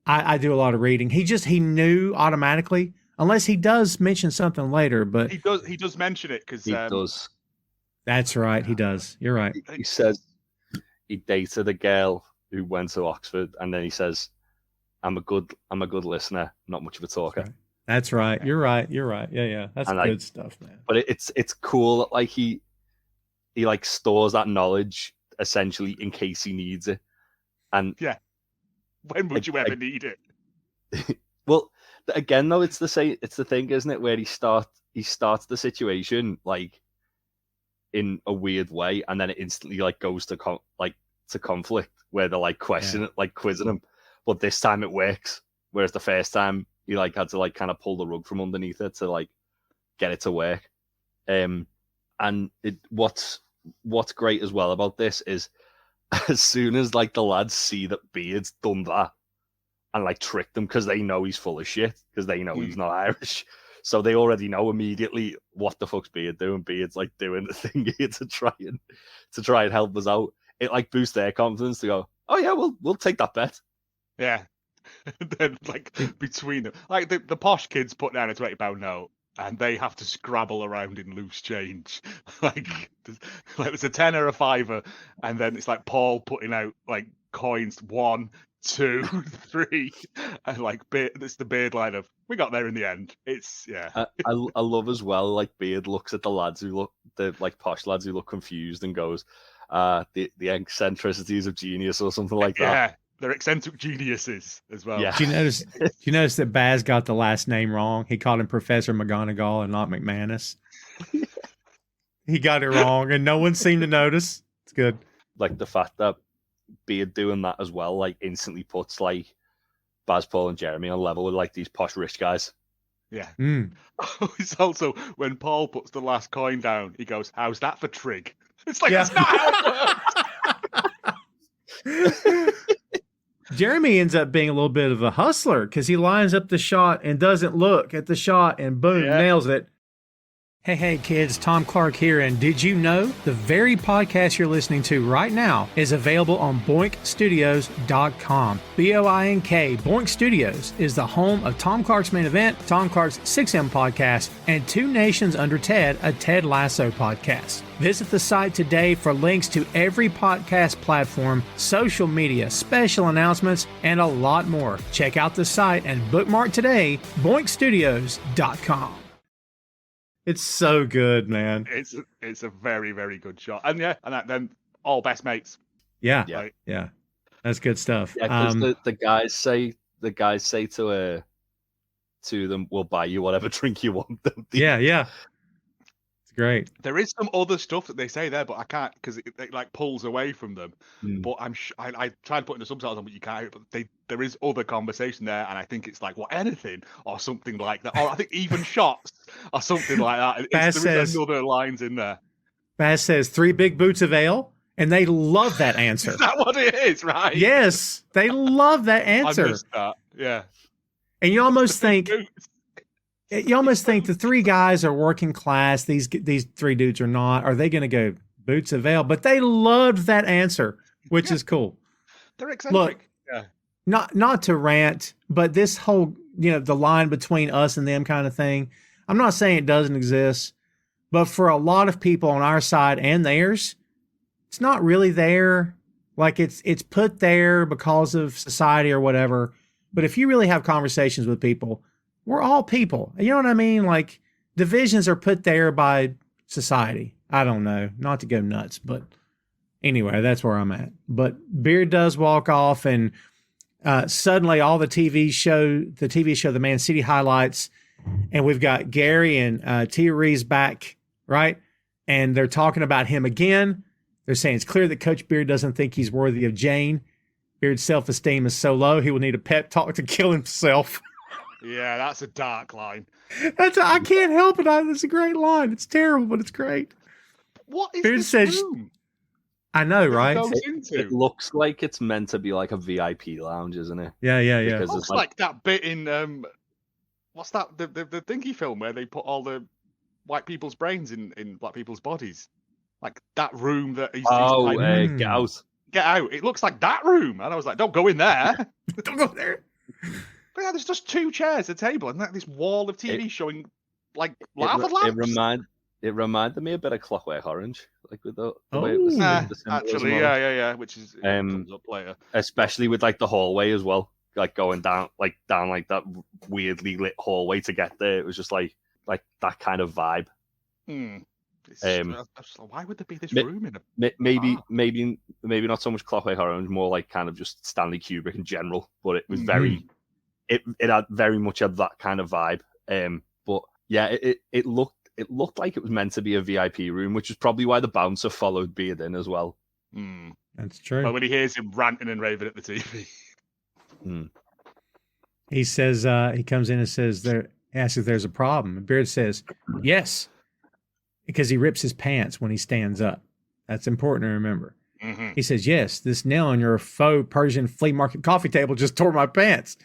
I do a lot of reading. He knew automatically, unless he does mention something later. But he does mention it because he does. That's right. He does. You're right. He says he dated a girl who went to Oxford, and then he says, I'm a good listener, not much of a talker. That's right. You're right. Yeah. That's good stuff, man. But it's cool that like he like stores that knowledge essentially in case he needs it. And yeah, when would you ever need it? Well, again though, it's the thing, isn't it, where he starts the situation like in a weird way, and then it instantly like goes to conflict where they're like questioning, like quizzing him. But this time it works, whereas the first time he like had to like kind of pull the rug from underneath it to like get it to work. And what's great as well about this is as soon as like the lads see that Beard's done that and like tricked them, because they know he's full of shit, because they know he's not Irish. So they already know immediately what the fuck's Beard doing. Beard's like doing the thing here to try and help us out. It like boosts their confidence to go, oh yeah, we'll take that bet. Yeah. And then like between them, like the posh kids put down a £20 note and they have to scrabble around in loose change. Like there's a tenner, a fiver, and then it's like Paul putting out like coins 1, 2, 3, and like it's the Beard line of we got there in the end. It's I love as well, like Beard looks at the lads the like posh lads who look confused and goes, the eccentricities of genius or something like that. Yeah, they're eccentric geniuses as well. Yeah. Do you notice that Baz got the last name wrong? He called him Professor McGonagall and not McManus. He got it wrong, and no one seemed to notice. It's good. Like the fact that Beard doing that as well, like instantly puts like Baz, Paul, and Jeremy on level with like these posh rich guys. Yeah. It's also when Paul puts the last coin down, he goes, "How's that for trig?" It's like that's not how it works. Jeremy ends up being a little bit of a hustler because he lines up the shot and doesn't look at the shot and boom, nails it. Hey kids, Tom Clark here, and did you know the very podcast you're listening to right now is available on boinkstudios.com. B-O-I-N-K, Boink Studios is the home of Tom Clark's Main Event, Tom Clark's 6M podcast, and Two Nations Under Ted, a Ted Lasso podcast. Visit the site today for links to every podcast platform, social media, special announcements, and a lot more. Check out the site and bookmark today, boinkstudios.com. It's so good, man. It's a very, very good shot. And then all best mates. Yeah. That's good stuff. Yeah, because the guys say to them, "We'll buy you whatever drink you want." Yeah. It's great. There is some other stuff that they say there, but I can't because it like pulls away from them. But I tried putting the subtitles on, but you can't. But there is other conversation there, and I think it's like anything or something like that, or I think even shots or something like that. There is other lines in there. Baz says 3 big boots of ale, and they love that answer. Is that what it is? Right? Yes, they love that answer. I missed that. Yeah. And you almost think the 3 guys are working class. These 3 dudes are not. Are they going to go boots of ale? But they loved that answer, which is cool. They're eccentric. Look, not to rant, but this whole, the line between us and them kind of thing, I'm not saying it doesn't exist, but for a lot of people on our side and theirs, it's not really there. Like it's put there because of society or whatever. But if you really have conversations with people, we're all people. You know what I mean? Like divisions are put there by society. I don't know, not to go nuts, but anyway, that's where I'm at. But Beard does walk off, and suddenly all the TV show, the Man City highlights, and we've got Gary and Tia Reeves back, right? And they're talking about him again. They're saying it's clear that Coach Beard doesn't think he's worthy of Jane. Beard's self-esteem is so low, he will need a pep talk to kill himself. Yeah, that's a dark line. I can't help it. It's a great line. It's terrible, but it's great. What is Beard this says, room? I know, right? It looks like it's meant to be like a VIP lounge, isn't it? Yeah. It looks like that bit in what's that? The thingy film where they put all the white people's brains in black people's bodies, like that room that he's Get Out. Get Out. It looks like that room, and I was like, don't go in there. Don't go there. But yeah, there's just 2 chairs, a table, and this wall of TV showing like lava lamps. It reminded me a bit of Clockwork Orange, like with the way it Oh. was. Actually, yeah, which is comes up later. Especially with like the hallway as well, like going down like that weirdly lit hallway to get there. It was just like that kind of vibe. Why would there be this room in a maybe not so much Clockwork Orange, more like kind of just Stanley Kubrick in general. But it was very, it had very much of that kind of vibe. But yeah, it looked like it was meant to be a VIP room, which is probably why the bouncer followed Beard in as well. That's true. But when he hears him ranting and raving at the TV, he says he comes in and says asks if there's a problem. And Beard says yes, because he rips his pants when he stands up. That's important to remember. He says, yes, this nail on your faux Persian flea market coffee table just tore my pants.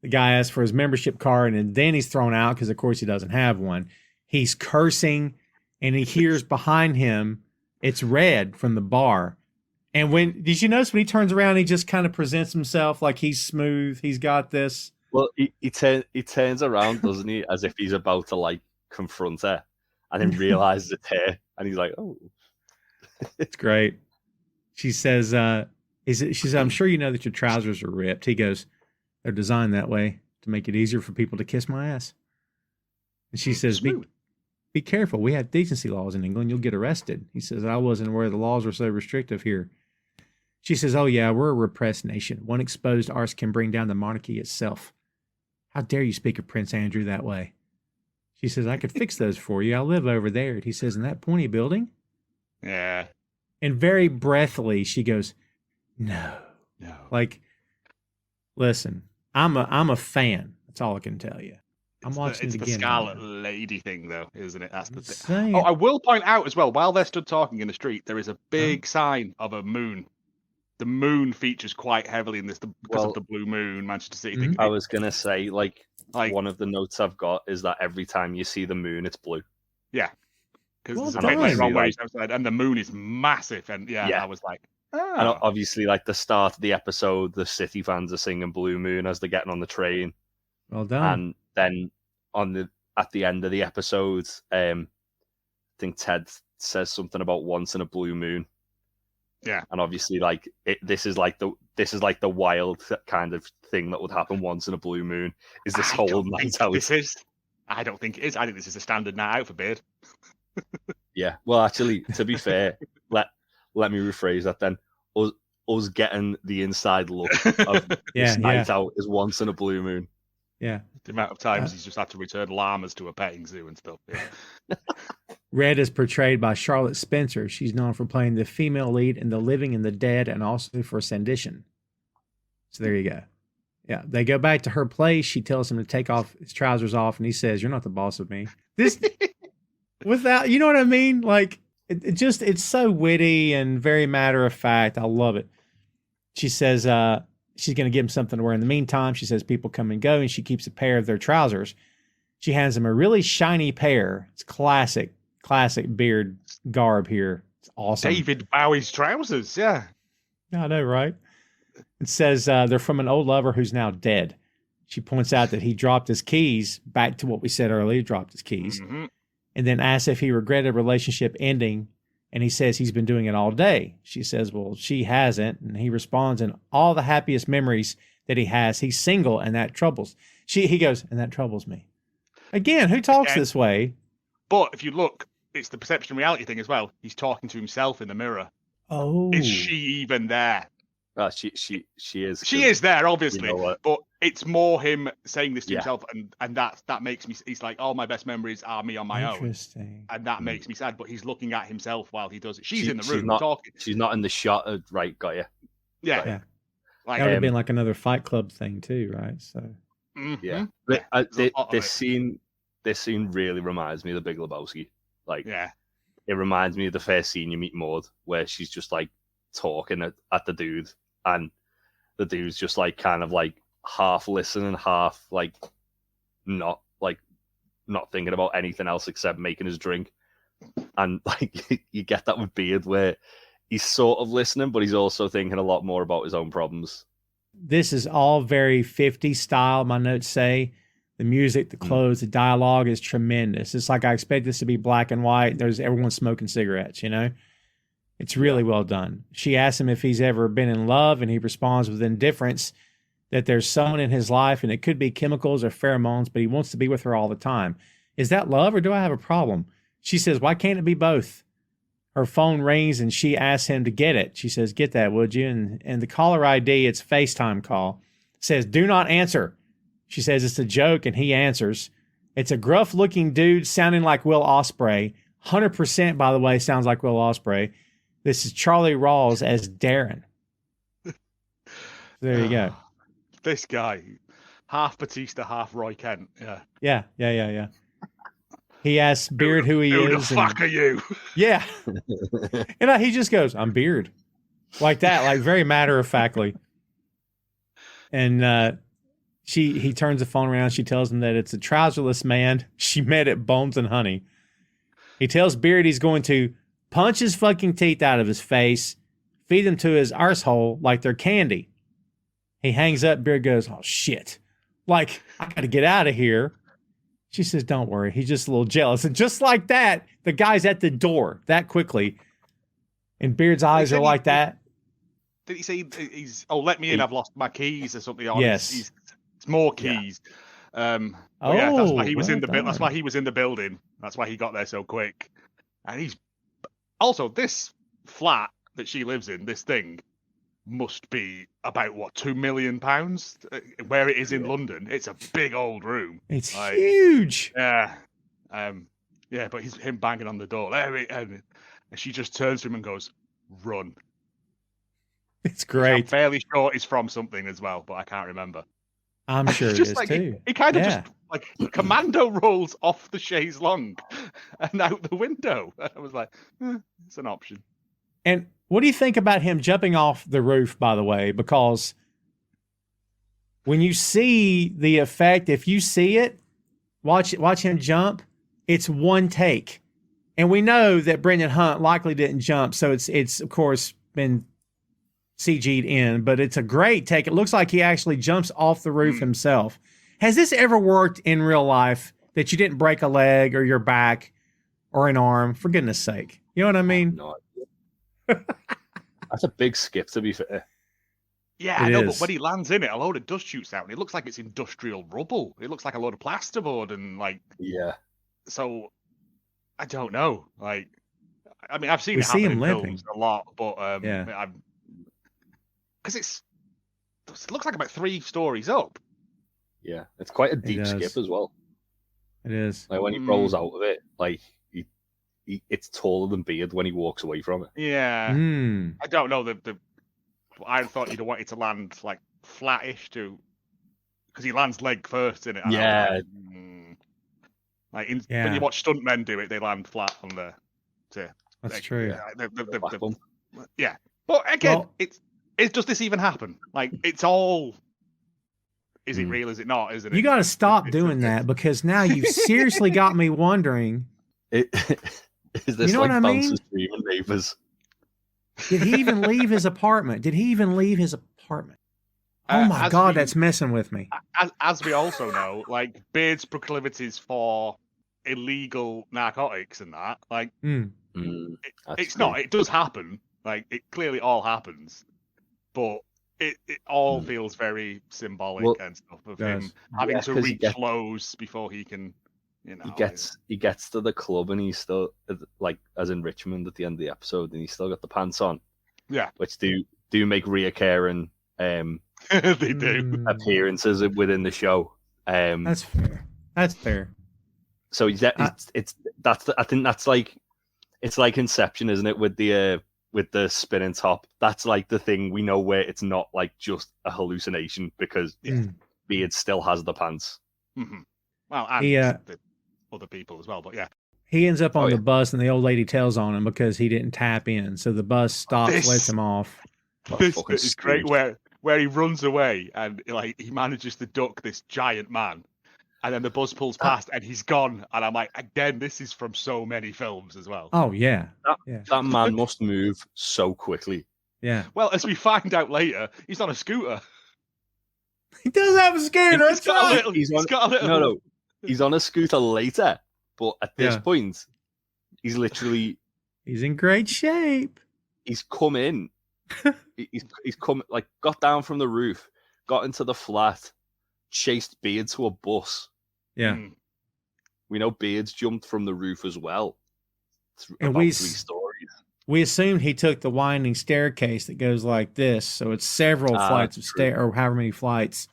The guy asks for his membership card, and then he's thrown out because, of course, he doesn't have one. He's cursing, and he hears behind him, it's Red from the bar. And did you notice when he turns around, he just kind of presents himself like he's smooth. He's got this. Well, he turns around, doesn't he, as if he's about to like confront her, and then realizes it's her, and he's like, "Oh, it's great." She says, she says, I'm sure you know that your trousers are ripped. He goes, they're designed that way to make it easier for people to kiss my ass. And she says, be careful. We have decency laws in England. You'll get arrested. He says, I wasn't aware the laws were so restrictive here. She says, oh, yeah, we're a repressed nation. One exposed arse can bring down the monarchy itself. How dare you speak of Prince Andrew that way? She says, I could fix those for you. I live over there. And he says, in that pointy building? Yeah. And very breathily, she goes, no. Like, listen, I'm a fan. That's all I can tell you. I'm watching it again. It's the Scarlet Lady thing, though, isn't it? That's the thing. Oh, I will point out as well, while they're stood talking in the street, there is a big sign of a moon. The moon features quite heavily in this because of the blue moon, Manchester City thing. I was going to say, like, one of the notes I've got is that every time you see the moon, it's blue. Yeah. Because Well there's a done. bit later on where Like- he's outside, and the moon is massive. And I was like, And obviously, like the start of the episode, the City fans are singing Blue Moon as they're getting on the train. Well done. And then at the end of the episode, I think Ted says something about once in a blue moon. Yeah. And obviously, like this is like the wild kind of thing that would happen once in a blue moon. Is this whole night out? I don't think it is. I think this is a standard night out for Beard. Yeah. Well, actually, to be fair, let me rephrase that then. Us getting the inside look of this night out is once in a blue moon. Yeah. The amount of times he's just had to return llamas to a petting zoo and stuff. Yeah. Red is portrayed by Charlotte Spencer. She's known for playing the female lead in The Living and the Dead and also for Sandition. So there you go. Yeah, they go back to her place. She tells him to take off his trousers off, and he says, "You're not the boss of me." This, without, you know what I mean? Like, it's so witty and very matter of fact. I love it. She says she's going to give him something to wear in the meantime. She says people come and go, and she keeps a pair of their trousers. She hands him a really shiny pair. It's classic Beard garb here. It's awesome. David Bowie's trousers, yeah. I know, right? It says they're from an old lover who's now dead. She points out that he dropped his keys, back to what we said earlier, he dropped his keys, and then asks if he regretted a relationship ending, and he says he's been doing it all day. She says, well, she hasn't, and he responds, in all the happiest memories that he has, he's single, and that troubles. He goes, and that troubles me. Again, who talks this way? But if you look, it's the perception reality thing as well. He's talking to himself in the mirror. Oh. Is she even there? She is. She is there, obviously. You know, but it's more him saying this to himself, and that makes me. He's like, all my best memories are me on my own. Interesting. And that makes me sad. But he's looking at himself while he does it. She's in the room not, talking. She's not in the shot. Right, got you. Yeah. Yeah. Like, that would have been like another Fight Club thing too, right? So. Yeah. This scene really reminds me of The Big Lebowski. Like, it reminds me of the first scene you meet Maud, where she's just like talking at the dude, and the dude's just like kind of like half listening, half like not thinking about anything else except making his drink. And like you get that with Beard, where he's sort of listening, but he's also thinking a lot more about his own problems. This is all very 50s style, my notes say. The music, the clothes, the dialogue is tremendous. It's like I expect this to be black and white. There's everyone smoking cigarettes, you know? It's really well done. She asks him if he's ever been in love, and he responds with indifference that there's someone in his life, and it could be chemicals or pheromones, but he wants to be with her all the time. Is that love, or do I have a problem? She says, why can't it be both? Her phone rings, and she asks him to get it. She says, get that, would you? And the caller ID, it's FaceTime call, says, do not answer. She says it's a joke, and he answers. It's a gruff-looking dude sounding like Will Ospreay. 100%, by the way, sounds like Will Ospreay. This is Charlie Rawls as Darren. There you go. This guy, half Batista, half Roy Kent. Yeah. He asks Beard who he is. Who the fuck are you? Yeah. And he just goes, I'm Beard. Like that, like very matter-of-factly. And he turns the phone around. She tells him that it's a trouserless man she met at Bones and Honey. He tells Beard he's going to punch his fucking teeth out of his face, feed them to his arsehole like they're candy. He hangs up. Beard goes, oh, shit. Like, I got to get out of here. She says, don't worry. He's just a little jealous. And just like that, the guy's at the door that quickly. And Beard's eyes are like that. Did he say he's, let me in, I've lost my keys or something? Yes. It's more keys. Yeah. That's why he was in the That's why he was in the building. That's why he got there so quick. And he's also, this flat that she lives in, this thing, must be about £2 million where it is in London. It's a big old room. It's huge. Yeah. But him banging on the door. And she just turns to him and goes, run. It's great. I'm fairly sure it's from something as well, but I can't remember. I'm sure it is too. He kind of just like commando rolls off the chaise longue and out the window. I was like, it's an option. And what do you think about him jumping off the roof, by the way? Because when you see the effect, if you see it, watch him jump, it's one take. And we know that Brendan Hunt likely didn't jump, so it's of course been CG'd in, but it's a great take. It looks like he actually jumps off the roof himself. Has this ever worked in real life that you didn't break a leg or your back or an arm? For goodness sake. You know what I mean? No. That's a big skip, to be fair. Yeah, I know, but when he lands in it, a load of dust shoots out, and it looks like it's industrial rubble. It looks like a load of plasterboard, and yeah. So I don't know. Like, I mean, I've seen We it see happen him in limping films a lot, but yeah, because it looks like about 3 stories up. Yeah, it's quite a deep skip as well. It is. Like when he rolls out of it, like it's taller than Beard when he walks away from it. Yeah, I don't know I thought you'd have wanted to land like flattish too, because he lands leg first in it. Yeah. When you watch stuntmen do it, they land flat on the. That's true. Yeah, but again, does this even happen? Like, it's all. Is it real? Is it not? Isn't it? You got to stop doing that, because now you've seriously got me wondering. Is this you know what I mean? Dreaming neighbors? Did he even leave his apartment? Oh my God, that's messing with me. As we also know, like, Beard's proclivities for illegal narcotics and that, like, it's not. It does happen. Like, it clearly all happens, but it all feels very symbolic and stuff of him having to reach lows before he can. You know, he gets to the club and he's still, like, as in Richmond at the end of the episode, and he's still got the pants on. Yeah, which do make reoccurring they do appearances within the show. That's fair. So I think that's like, it's like Inception, isn't it? With the spinning top, that's like the thing we know where it's not like just a hallucination, because Beard still has the pants. Mm-hmm. Well, and the other people as well, but yeah. He ends up on the bus, and the old lady tells on him because he didn't tap in. So the bus stops, lets him off. This is great, where he runs away and like he manages to duck this giant man, and then the bus pulls past and he's gone. And I'm like, again, this is from so many films as well. Oh yeah, that man must move so quickly. Yeah. Well, as we find out later, he's on a scooter. He does have a scooter. He's got a little. No. He's on a scooter later, but at this point, he's in great shape. He's come in. he's come, like, got down from the roof, got into the flat, chased Beard to a bus. Yeah. We know Beard's jumped from the roof as well. And 3 stories. We assumed he took the winding staircase that goes like this, so it's several flights of stairs, or however many flights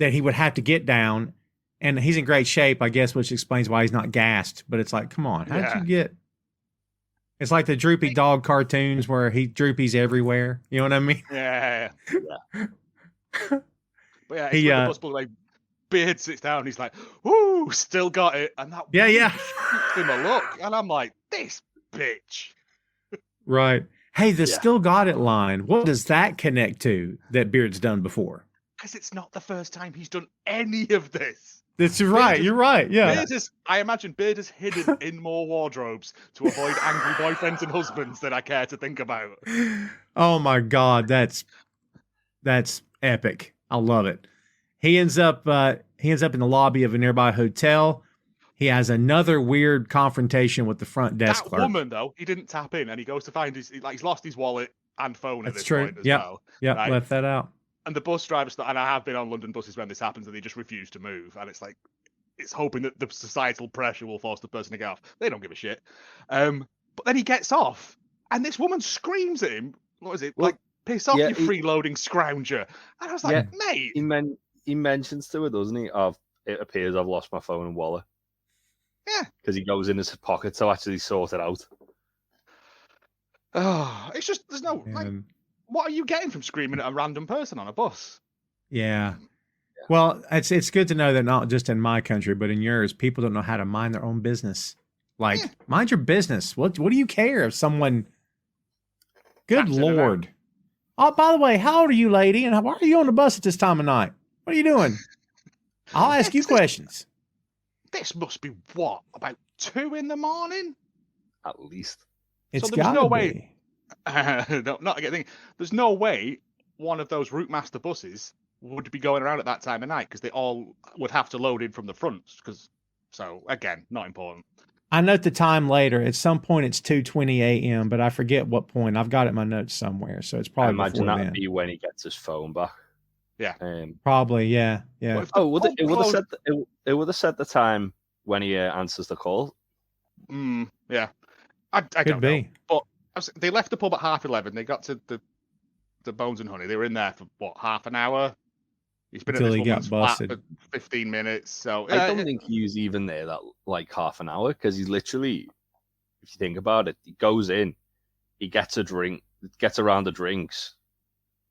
that he would have to get down. And he's in great shape, I guess, which explains why he's not gassed. But it's like, come on, how'd you get? It's like the Droopy Dog cartoons where he droopies everywhere. You know what I mean? Yeah. But yeah, it's the bus, like, Beard sits down, he's like, "Woo, still got it," and that gives him a look, and I'm like, "This bitch." Right. Hey, the "still got it" line. What does that connect to that Beard's done before? Because it's not the first time he's done any of this. That's right. You're right. Yeah. I imagine Beard is hidden in more wardrobes to avoid angry boyfriends and husbands than I care to think about. Oh my God, that's epic. I love it. He ends up in the lobby of a nearby hotel. He has another weird confrontation with the front desk clerk. That woman, though, he didn't tap in, and he goes to find he's lost his wallet and phone at this point as well. Yeah, right? Left that out. And the bus driver, and I have been on London buses when this happens, and they just refuse to move. And it's like, it's hoping that the societal pressure will force the person to get off. They don't give a shit. But then he gets off, and this woman screams at him. What is it? Well, like, piss off, you freeloading scrounger. And I was like, mate. He mentions to her, doesn't he? It appears I've lost my phone and wallet. Yeah. Because he goes in his pocket to actually sort it out. Oh, it's just, there's no, like, what are you getting from screaming at a random person on a bus? Yeah. Well, it's good to know that not just in my country, but in yours, people don't know how to mind their own business. Like, mind your business. What do you care if someone... Good Lord. Oh, by the way, how old are you, lady? And why are you on the bus at this time of night? What are you doing? I'll ask you questions. This must be, what, about 2 in the morning? at least. It's so there was got no to way. be. No, not again. There's no way one of those Route Master buses would be going around at that time of night because they all would have to load in from the front. So again, not important. I note the time later. At some point, it's 2:20 a.m., but I forget what point. I've got it in my notes somewhere, so it's I probably imagine before that then. would be when he gets his phone back. Yeah. Probably, yeah. Oh, it would have said the time when he answers the call. Yeah. I Could don't be. know. But they left the pub at 11:30. They got to the Bones and Honey. They were in there for what, half an hour? He's been Until at he this got woman's flat busted. for 15 minutes. So I don't think he was even there that like half an hour because he's literally, if you think about it, he goes in, he gets a drink, gets around the drinks,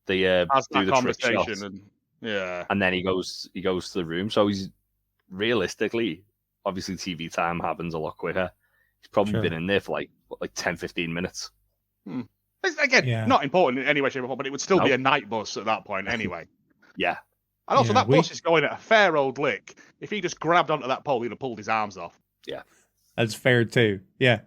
they has do that the trick conversation shots, and then he goes to the room. So he's realistically, obviously TV time happens a lot quicker. He's probably been in there for like 10, 15 minutes. Again, not important in any way, shape, or form, but it would still be a night bus at that point anyway. Yeah. And also, that bus is going at a fair old lick. If he just grabbed onto that pole, he'd have pulled his arms off. Yeah. That's fair, too. Yeah.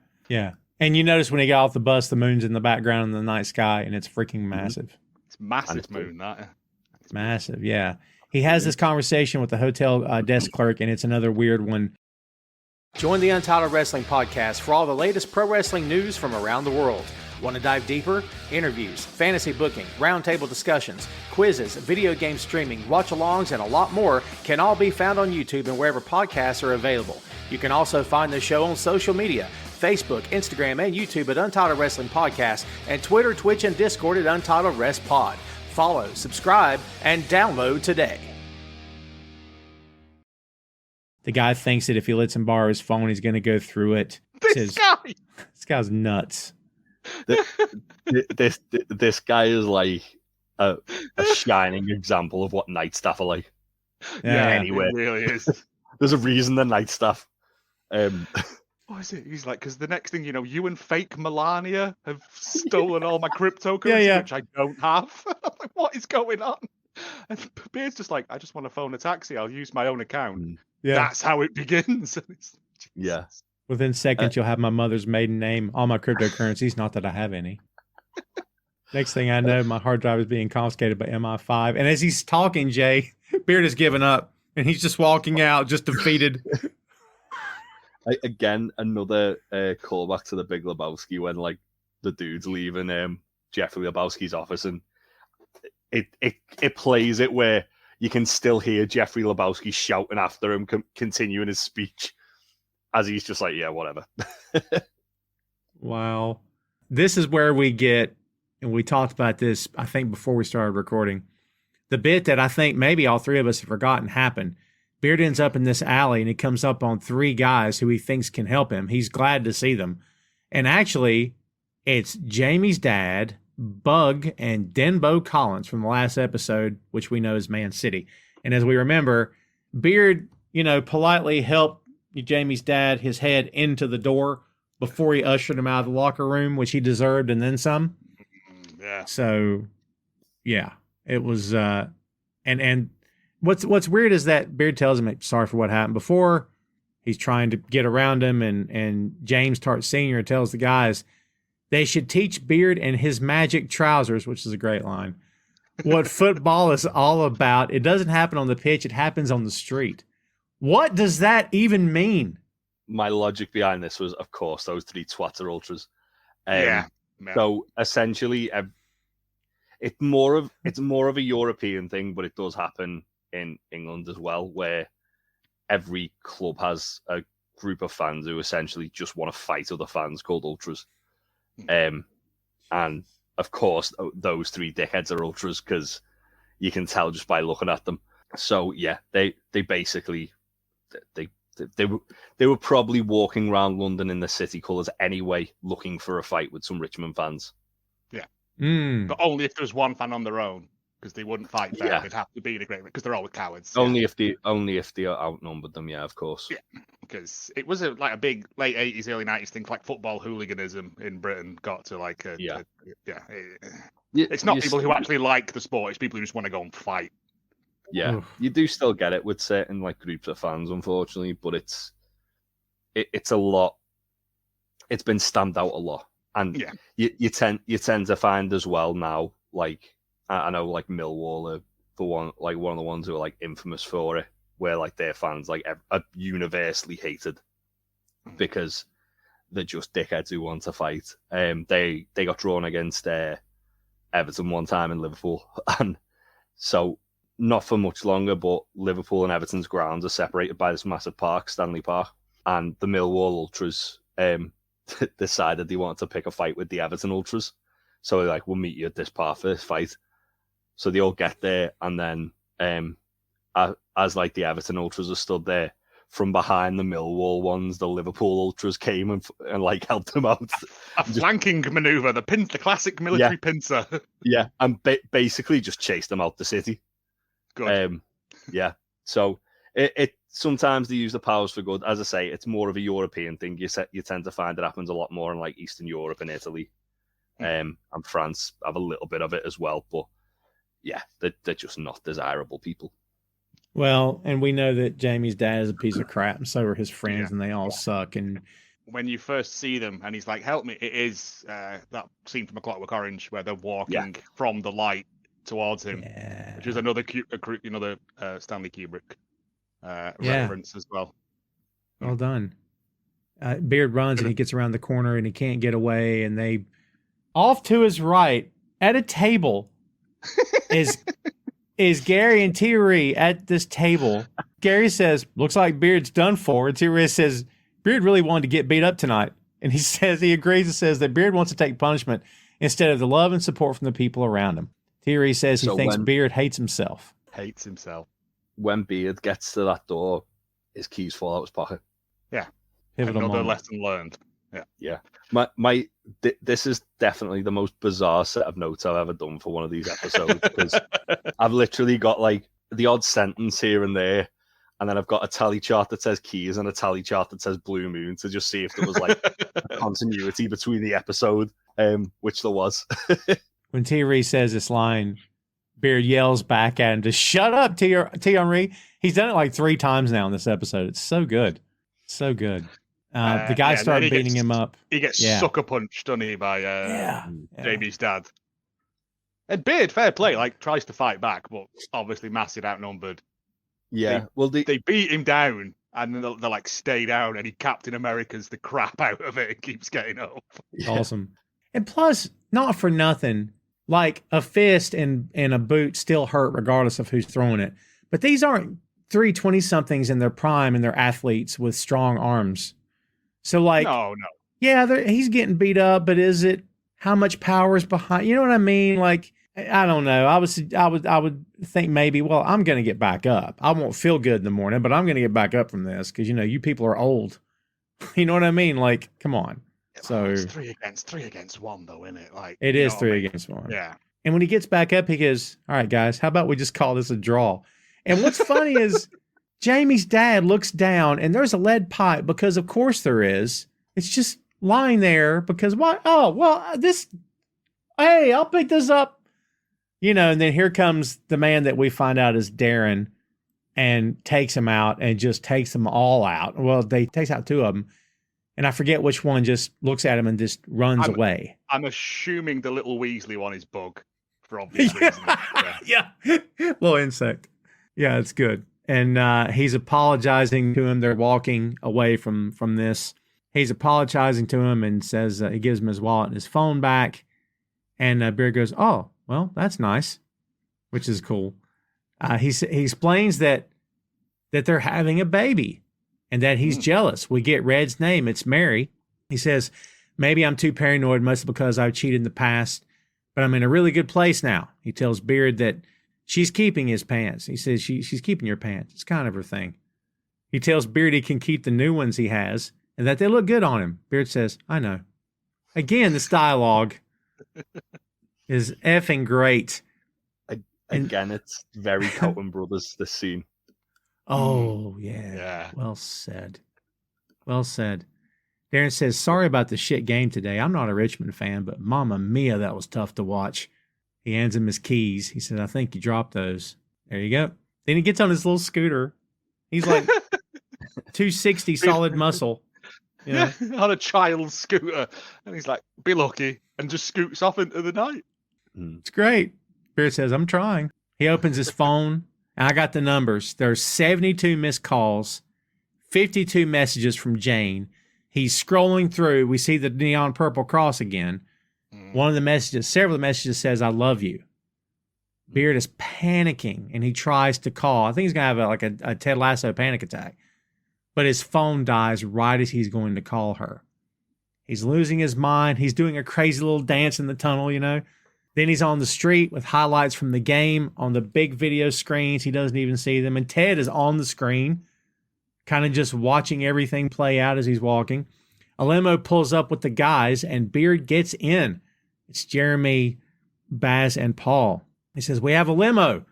And you notice when he got off the bus, the moon's in the background in the night sky, and it's freaking massive. It's massive moon, that. It's massive, yeah. He has this conversation with the hotel desk clerk, and it's another weird one. Join the Untitled Wrestling Podcast for all the latest pro wrestling news from around the world. Want to dive deeper? Interviews, fantasy booking, roundtable discussions, quizzes, video game streaming, watch-alongs, and a lot more can all be found on YouTube and wherever podcasts are available. You can also find the show on social media, Facebook, Instagram, and YouTube at Untitled Wrestling Podcast, and Twitter, Twitch, and Discord at Untitled Rest Pod. Follow, subscribe, and download today. The guy thinks that if he lets him borrow his phone, he's going to go through it. This guy's nuts. This guy is like a shining example of what night staff are like. Yeah, anyway, it really is. There's a reason they're night staff. What is it? He's like, because the next thing you know, you and fake Melania have stolen all my cryptocurrency, which I don't have. I'm like, what is going on? And Beard's just like, I just want to phone a taxi. I'll use my own account. Yeah. That's how it begins. Yeah. Within seconds, you'll have my mother's maiden name, all my cryptocurrencies, not that I have any. Next thing I know, my hard drive is being confiscated by MI5. And as he's talking, Jay, Beard has given up, and he's just walking out, just defeated. Again, another callback to the Big Lebowski when like the dude's leaving Jeffrey Lebowski's office, and it plays it where you can still hear Jeffrey Lebowski shouting after him, continuing his speech. As he's just like, yeah, whatever. Wow. This is where we get, and we talked about this, I think, before we started recording, the bit that I think maybe all three of us have forgotten happened. Beard ends up in this alley, and he comes up on three guys who he thinks can help him. He's glad to see them. And actually, it's Jamie's dad, Bug, and Denbo Collins from the last episode, which we know as Man City. And as we remember, Beard, politely helped Jamie's dad his head into the door before he ushered him out of the locker room, which he deserved, and then some. Yeah. So, yeah, it was. And what's weird is that Beard tells him sorry for what happened before. He's trying to get around him, and James Tart Sr. tells the guys they should teach Beard and his magic trousers, which is a great line, what football is all about. It doesn't happen on the pitch; it happens on the street. What does that even mean? My logic behind this was, of course, those three twats are ultras. Yeah. So essentially, it's more of a European thing, but it does happen in England as well, where every club has a group of fans who essentially just want to fight other fans called ultras. And of course, those three dickheads are ultras because you can tell just by looking at them. So yeah, they basically. They were probably walking around London in the city colours anyway, looking for a fight with some Richmond fans. Yeah, but only if there was one fan on their own, because they wouldn't fight fair. Yeah. They'd have to be the great, because they're all cowards. Only if they outnumbered them. Yeah, of course. Yeah, because it was a big late 80s, early 90s thing, like football hooliganism in Britain got to it's not people who actually like the sport; it's people who just want to go and fight. Yeah, oof. You do still get it with certain groups of fans, unfortunately, but it's a lot it's been stamped out a lot. And you tend to find as well now, like I know like Millwall are one of the ones who are like infamous for it, where like their fans like are universally hated because they're just dickheads who want to fight. They got drawn against Everton one time in Liverpool, and so not for much longer, but Liverpool and Everton's grounds are separated by this massive park, Stanley Park, and the Millwall ultras decided they wanted to pick a fight with the Everton ultras. So they're like, we'll meet you at this park for this fight. So they all get there, and then as like the Everton ultras are stood there, from behind the Millwall ones, the Liverpool ultras came and like helped them out. A flanking manoeuvre, the classic military pincer. Yeah, and basically just chased them out the city. Good. Yeah. So it sometimes they use the powers for good. As I say, it's more of a European thing. You tend to find it happens a lot more in like Eastern Europe and Italy, and France have a little bit of it as well. But yeah, they're just not desirable people. Well, and we know that Jamie's dad is a piece of crap, and so are his friends, and they all suck. And when you first see them, and he's like, "Help me!" It is that scene from A Clockwork Orange where they're walking from the light towards him, which is another Stanley Kubrick reference as well. Well done. Beard runs and he gets around the corner and he can't get away. And they, off to his right at a table, is Gary and Thierry at this table. Gary says, "Looks like Beard's done for." And Thierry says, "Beard really wanted to get beat up tonight." And he agrees and says that Beard wants to take punishment instead of the love and support from the people around him. Thierry says he thinks Beard hates himself. When Beard gets to that door, his keys fall out of his pocket. Yeah. Pivotal Another moment. lesson learned. Yeah. This is definitely the most bizarre set of notes I've ever done for one of these episodes, because I've literally got like the odd sentence here and there, and then I've got a tally chart that says keys and a tally chart that says Blue Moon to just see if there was like a continuity between the episode, which there was. When Thierry says this line, Beard yells back at him to shut up, Thierry. He's done it like 3 times now in this episode. It's so good. So good. The guy started beating him up. He gets sucker punched, doesn't he, by Jamie's dad. And Beard, fair play, like tries to fight back, but obviously massive outnumbered. Yeah. They beat him down, and then they're like, stay down, and he Captain America's the crap out of it and keeps getting up. Awesome. And plus, not for nothing, like a fist and a boot still hurt regardless of who's throwing it. But these aren't 3 20-somethings in their prime and they're athletes with strong arms. So like, no. Yeah, he's getting beat up, but is it how much power is behind? You know what I mean? Like, I don't know. I would think maybe, well, I'm going to get back up. I won't feel good in the morning, but I'm going to get back up from this because, you people are old. You know what I mean? Like, come on. So it's 3 against 1, though, isn't it? Like it is 3 against 1. Yeah. And when he gets back up, he goes, "All right, guys, how about we just call this a draw?" And what's funny is Jamie's dad looks down and there's a lead pipe, because of course there is. It's just lying there because what? Oh, well, hey, I'll pick this up. And then here comes the man that we find out is Darren and takes him out and just takes them all out. Well, they takes out 2 of them. And I forget which one just looks at him and just runs away. I'm assuming the little Weasley one is Bug, for obvious reasons. Yeah. Little insect. Yeah, it's good. And he's apologizing to him. They're walking away from this. He's apologizing to him and says he gives him his wallet and his phone back. And Beard goes, "Oh, well, that's nice," which is cool. He explains that they're having a baby and that he's jealous. We get Red's name. It's Mary. He says, "Maybe I'm too paranoid, mostly because I've cheated in the past, but I'm in a really good place now." He tells Beard that she's keeping his pants. He says, she's keeping your pants. It's kind of her thing. He tells Beard he can keep the new ones he has and that they look good on him. Beard says, "I know." Again, this dialogue is effing great. Again, it's very Coen Brothers, this scene. Oh, yeah. Well said. Well said. Darren says, "Sorry about the shit game today. I'm not a Richmond fan, but Mamma Mia, that was tough to watch." He hands him his keys. He says, "I think you dropped those." There you go. Then he gets on his little scooter. He's like 260 solid muscle. Yeah. On a child's scooter. And he's like, be lucky, and just scoots off into the night. It's great. Beard says, I'm trying. He opens his phone, and I got the numbers. There's 72 missed calls, 52 messages from Jane. He's scrolling through. We see the neon purple cross again. One of the messages, several of the messages says, I love you. Beard is panicking, and he tries to call. I think he's going to have a Ted Lasso panic attack. But his phone dies right as he's going to call her. He's losing his mind. He's doing a crazy little dance in the tunnel, you know. Then he's on the street with highlights from the game on the big video screens. He doesn't even see them. And Ted is on the screen, kind of just watching everything play out as he's walking. A limo pulls up with the guys, and Beard gets in. It's Jeremy, Baz, and Paul. He says, we have a limo.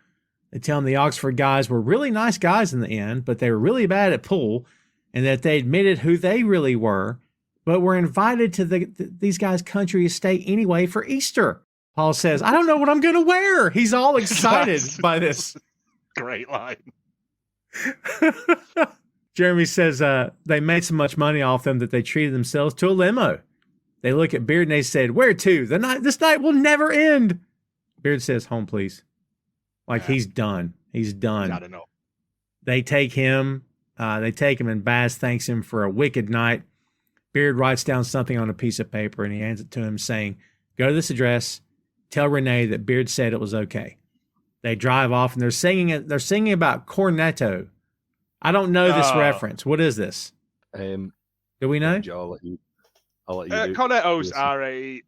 They tell him the Oxford guys were really nice guys in the end, but they were really bad at pool, and that they admitted who they really were, but were invited to these guys' country estate anyway for Easter. Paul says, I don't know what I'm going to wear. He's all excited by this. Great line. Jeremy says they made so much money off them that they treated themselves to a limo. They look at Beard and they said, where to? This night will never end. Beard says, home, please. Like, he's done. He's done. I don't know. They take him, and Baz thanks him for a wicked night. Beard writes down something on a piece of paper, and he hands it to him, saying, go to this address, tell Renee that Beard said it was okay. They drive off, and they're singing about cornetto. I don't know this reference. What is this? Do we know? Joe, I'll let you do. Cornettos are a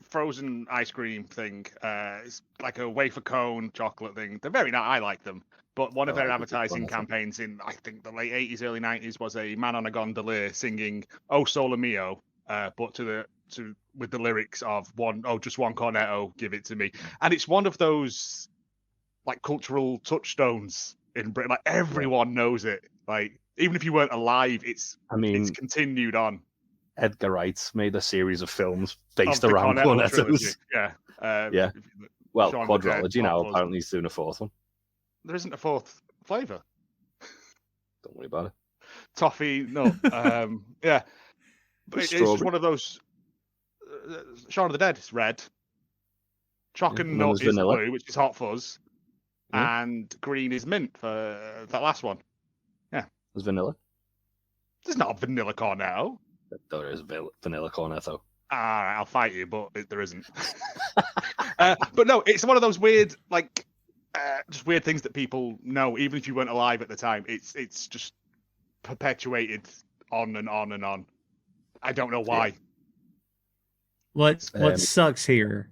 frozen ice cream thing. It's like a wafer cone chocolate thing. They're very nice. I like them. But one of their advertising campaigns in, I think, the late 80s, early 90s was a man on a gondolier singing "Oh Sole Mio," but with the lyrics of just one cornetto, give it to me. And it's one of those like cultural touchstones in Britain. Like, everyone knows it. Like, even if you weren't alive, it's continued on. Edgar Wright's made a series of films based around cornettos. Yeah. Well, Quadrology now apparently he's doing a fourth one. There isn't a fourth flavour. Don't worry about it. Toffee nut. Yeah. But it's just one of those. Shaun of the Dead is red. Choc and nut is vanilla. Blue, which is Hot Fuzz. Yeah. And green is mint for that last one. Yeah. There's vanilla. There's not a vanilla cornetto. There is vanilla cornetto. I'll fight you, but there isn't. But no, it's one of those weird, like, just weird things that people know, even if you weren't alive at the time. It's just perpetuated on and on and on. I don't know why. What sucks here?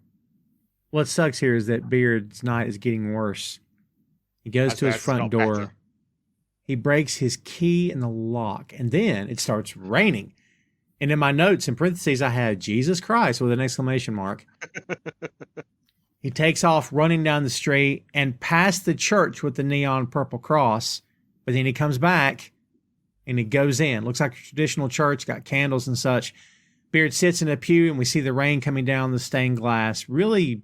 What sucks here is that Beard's night is getting worse. He goes to his front door. Better. He breaks his key in the lock, and then it starts raining. And in my notes, in parentheses, I had Jesus Christ with an exclamation mark. He takes off running down the street and past the church with the neon purple cross. But then he comes back and he goes in. Looks like a traditional church, got candles and such. Beard sits in a pew and we see the rain coming down the stained glass. Really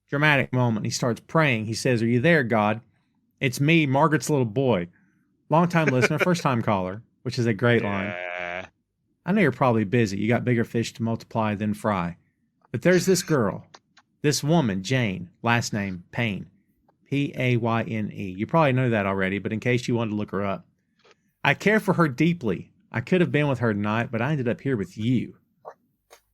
dramatic moment. He starts praying. He says, are you there, God? It's me, Margaret's little boy. Long-time listener, first-time caller, which is a great line. I know you're probably busy. You got bigger fish to multiply than fry. But there's this girl, this woman, Jane, last name Payne, Payne. You probably know that already, but in case you wanted to look her up. I care for her deeply. I could have been with her tonight, but I ended up here with you.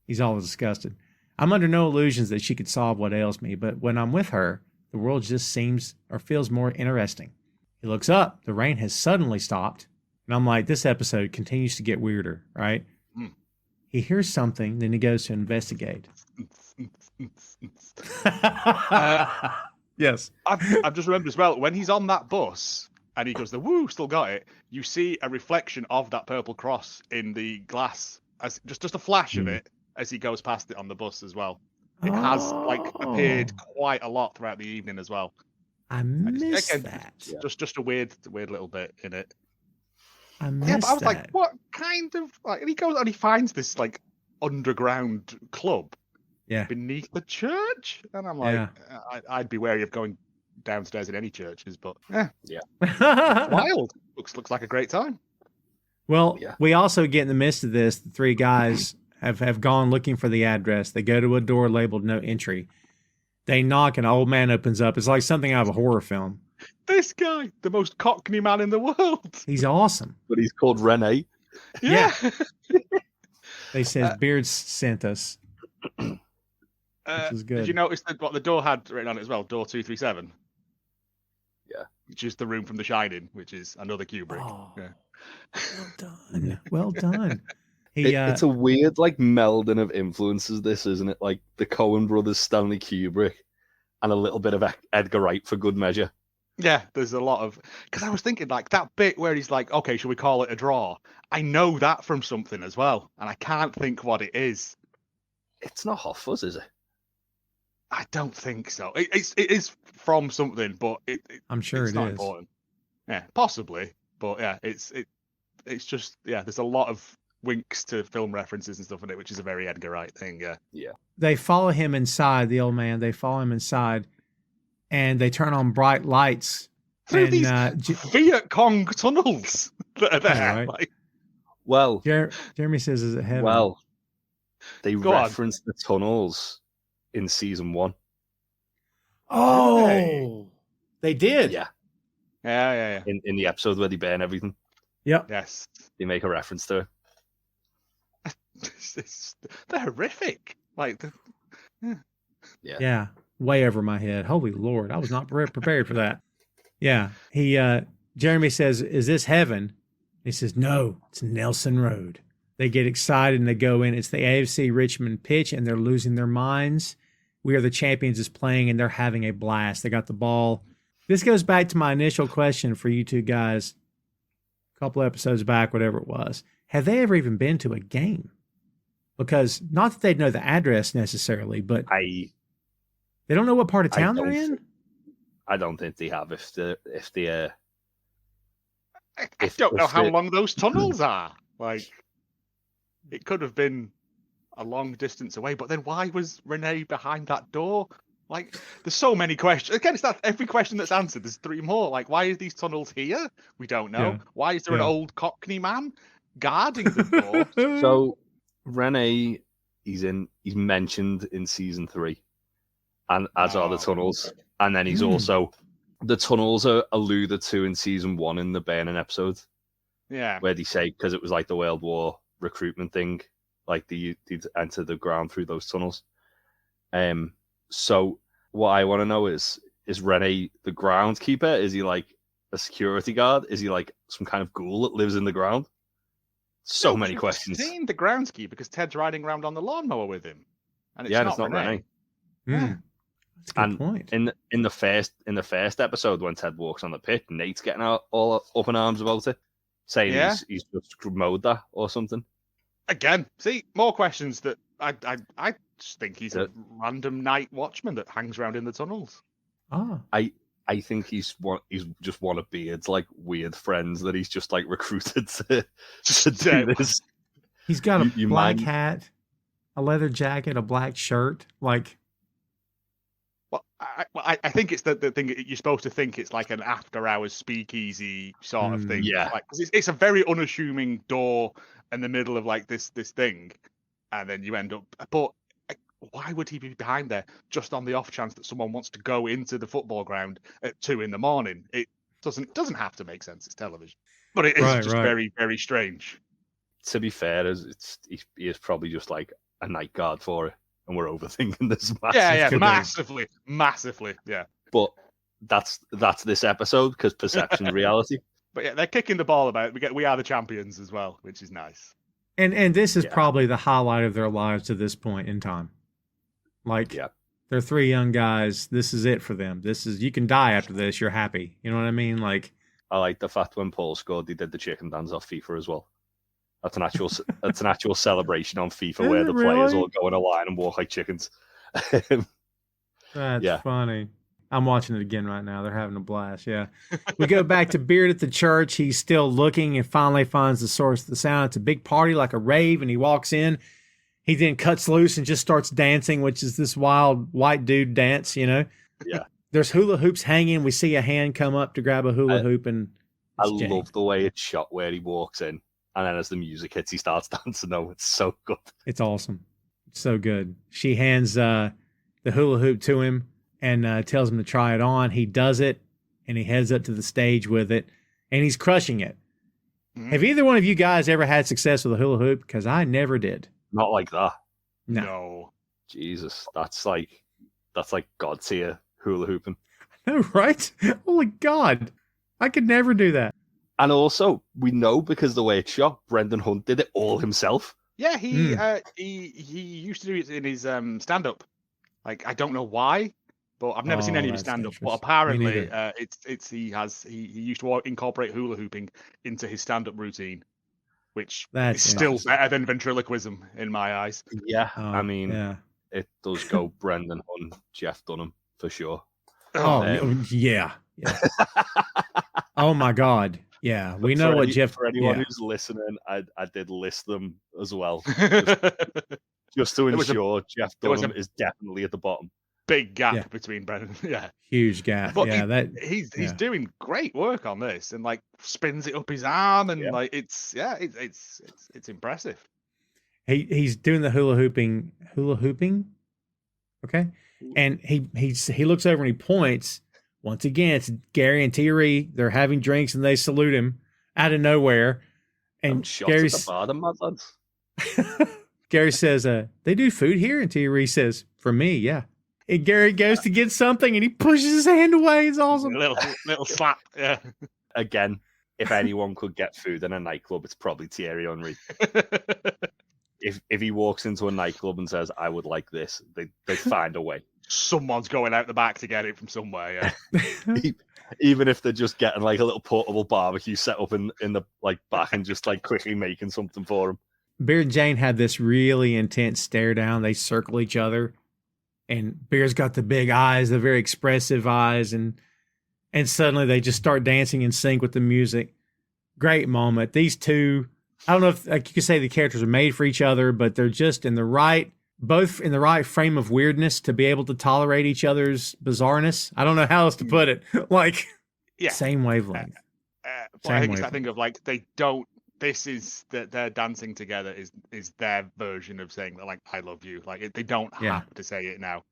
He's all disgusted. I'm under no illusions that she could solve what ails me, but when I'm with her, the world just seems or feels more interesting. He looks up. The rain has suddenly stopped. And I'm like, this episode continues to get weirder, right? He hears something, then he goes to investigate. Yes. I've just remembered as well, when he's on that bus and he goes, still got it, you see a reflection of that purple cross in the glass, as just a flash of it as he goes past it on the bus as well. It has appeared quite a lot throughout the evening as well. I missed that. Just a weird little bit in it. I was like, what kind of, like, and he goes and he finds this like underground club beneath the church, and I'm like, I'd be wary of going downstairs in any churches, but wild. Looks like a great time. Well, Yeah. we also get in the midst of this, the three guys have gone looking for the address. They go to a door labeled no entry. They knock and an old man opens up. It's like something out of a horror film. This guy, the most Cockney man in the world. He's awesome. But he's called Rene. Yeah. They says Beards sent us. Which is good. Did you notice what the door had written on it as well? Door 237. Yeah. Which is the room from The Shining, which is another Kubrick. Oh, Yeah. well done. Well done. It's a weird like melding of influences, this, isn't it? Like the Coen brothers, Stanley Kubrick, and a little bit of Edgar Wright for good measure. Yeah, there's a lot of... Because I was thinking, like, that bit where he's like, okay, shall we call it a draw? I know that from something as well, and I can't think what it is. It's not Hot Fuzz, is it? I don't think so. It is from something, but I'm sure it's it not is. important. Yeah, possibly. But yeah, it's just, yeah, there's a lot of winks to film references and stuff in it, which is a very Edgar Wright thing, yeah. Yeah. They follow him inside, the old man. They follow him inside, and they turn on bright lights. Through and, these Viet Cong tunnels that are there. Yeah, right. Like, Well, Jeremy says, is it heaven? well, they Go on. referenced the tunnels in season 1. Oh, they did. Yeah. yeah. In the episode where they burn everything, Yep. Yes. they make a reference to it. They're horrific. Like, Yeah. Way over my head. Holy Lord. I was not prepared for that. Yeah. Jeremy says, is this heaven? He says, no, it's Nelson Road. They get excited and they go in. It's the AFC Richmond pitch and they're losing their minds. We Are the Champions is playing and they're having a blast. They got the ball. This goes back to my initial question for you two guys a couple episodes back, whatever it was. Have they ever even been to a game? Because not that they'd know the address necessarily, but they don't know what part of town they're in. I don't think they have. I don't know how long those tunnels are. Like, it could have been a long distance away, but then why was Renee behind that door? Like, there's so many questions. Again, it's not every question that's answered. There's 3 more. Like, why are these tunnels here? We don't know. Yeah. Why is there an old Cockney man guarding the door? So Renee, he's mentioned in season 3, and as are the tunnels, and then he's also the tunnels are alluded to in season 1 in the burning episode. Yeah, where they say because it was like the World War recruitment thing, like they'd enter the ground through those tunnels. So what I want to know is Rene the groundskeeper? Is he like a security guard? Is he like some kind of ghoul that lives in the ground? So many questions. Seen the groundskeeper because Ted's riding around on the lawnmower with him, and it's It's not not Renee. That's a good point. In the first episode when Ted walks on the pit, Nate's getting all up in arms about it, saying he's just mowed that or something. Again, see more questions that I just think he's a random night watchman that hangs around in the tunnels. I think he's just one of Beard's like weird friends that he's just like recruited to do this. He's got a black hat, a leather jacket, a black shirt. Like, well, I think it's the thing you're supposed to think it's like an after hours speakeasy sort of thing. Yeah, like, 'cause it's a very unassuming door in the middle of like this thing, and then you end up. But why would he be behind there just on the off chance that someone wants to go into the football ground at 2 a.m? It doesn't have to make sense. It's television, but it is very, very strange. To be fair, he is probably just like a night guard for it, and we're overthinking this. Massively, yeah. But that's this episode because perception, reality. But yeah, they're kicking the ball about. We are the champions as well, which is nice. And this is probably the highlight of their lives to this point in time. Like, they're 3 young guys. This is it for them. You can die after this. You're happy. You know what I mean? Like, I like the fact when Paul scored, he did the chicken dance off FIFA as well. That's an actual celebration on FIFA where the players all go in a line and walk like chickens. That's funny. I'm watching it again right now. They're having a blast. Yeah. We go back to Beard at the church. He's still looking and finally finds the source of the sound. It's a big party, like a rave, and he walks in. He then cuts loose and just starts dancing, which is this wild white dude dance, you know? Yeah. There's hula hoops hanging. We see a hand come up to grab a hula hoop. And I love the way it's shot where he walks in And then as the music hits, he starts dancing. Oh, it's so good. It's awesome. So good. She hands the hula hoop to him and tells him to try it on. He does it, and he heads up to the stage with it, and he's crushing it. Mm. Have either one of you guys ever had success with a hula hoop? Because I never did. Not like that. No. Jesus, that's like God tier hula hooping. No, right? Holy God. I could never do that. And also, we know because the way it's shot, Brendan Hunt did it all himself. Yeah, he used to do it in his stand-up. Like, I don't know why, but I've never seen any of his stand-up. But apparently, he used to incorporate hula hooping into his stand-up routine, which is still better than ventriloquism in my eyes. Yeah, I mean, it does go Brendan Hunt, Jeff Dunham for sure. Yeah. Oh my God. Yeah, we know what Jeff. For anyone who's listening, I did list them as well, just to ensure Jeff Dunham is definitely at the bottom. Big gap between Brendan. Yeah, huge gap. But he's doing great work on this, and like spins it up his arm, and like it's impressive. He's doing the hula hooping. Okay, and he looks over and he points. Once again, it's Gary and Thierry. They're having drinks and they salute him out of nowhere. And Gary's at the bottom, my lads. Gary says, they do food here? And Thierry says, for me, yeah. And Gary goes to get something and he pushes his hand away. It's awesome. Little slap. Yeah. Again, if anyone could get food in a nightclub, it's probably Thierry Henry. If he walks into a nightclub and says, I would like this, they'd find a way. Someone's going out the back to get it from somewhere, yeah. Even if they're just getting like a little portable barbecue set up in the like back and just like quickly making something for him. Beard and Jane had this really intense stare down. They circle each other, and Beard's got the big eyes, the very expressive eyes, and suddenly they just start dancing in sync with the music. Great moment. These two, I don't know if like you could say the characters are made for each other, but they're just both in the right frame of weirdness to be able to tolerate each other's bizarreness. I don't know how else to put it. Like, same wavelength. I think it's that thing of like, they don't, this is that their dancing together is their version of saying like, I love you. Like they don't have to say it now.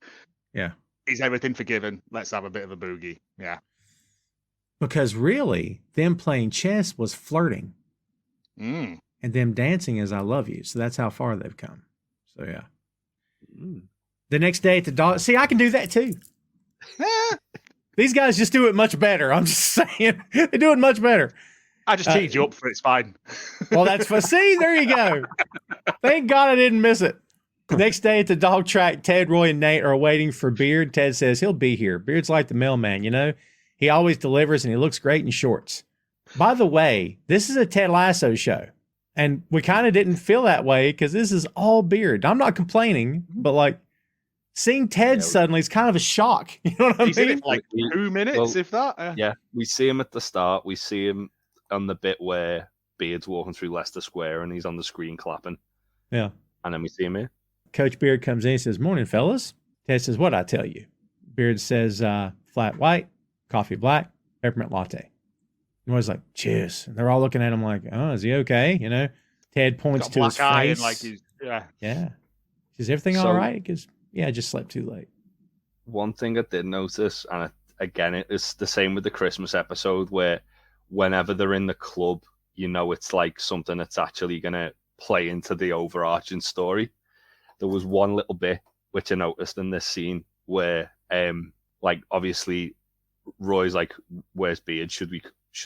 Yeah. Is everything forgiven? Let's have a bit of a boogie. Yeah. Because really, them playing chess was flirting. And them dancing is I love you. So that's how far they've come. So yeah. The next day at the dog. See, I can do that too. These guys just do it much better. I'm just saying. They do it much better. I just teed you up for it. It's fine. Well, that's for see, there you go. Thank God I didn't miss it. The next day at the dog track, Ted, Roy, and Nate are waiting for Beard. Ted says he'll be here. Beard's like the mailman, you know? He always delivers and he looks great in shorts. By the way, this is a Ted Lasso show. And we kind of didn't feel that way because this is all Beard. I'm not complaining, but like seeing Ted suddenly is kind of a shock. You know what I mean? In it for like 2 minutes, if that. Yeah, we see him at the start. We see him on the bit where Beard's walking through Leicester Square and he's on the screen clapping. Yeah. And then we see him here. Coach Beard comes in and says, morning, fellas. Ted says, what'd I tell you? Beard says, flat white, coffee black, peppermint latte. And Roy's like, cheers. And they're all looking at him like, oh, is he okay? You know, Ted points to his face. And like he's, yeah. Is everything all right? Because, I just slept too late. One thing I did notice, and again, it's the same with the Christmas episode, where whenever they're in the club, you know, it's like something that's actually going to play into the overarching story. There was one little bit which I noticed in this scene where, like, obviously, Roy's like, where's Beard? Should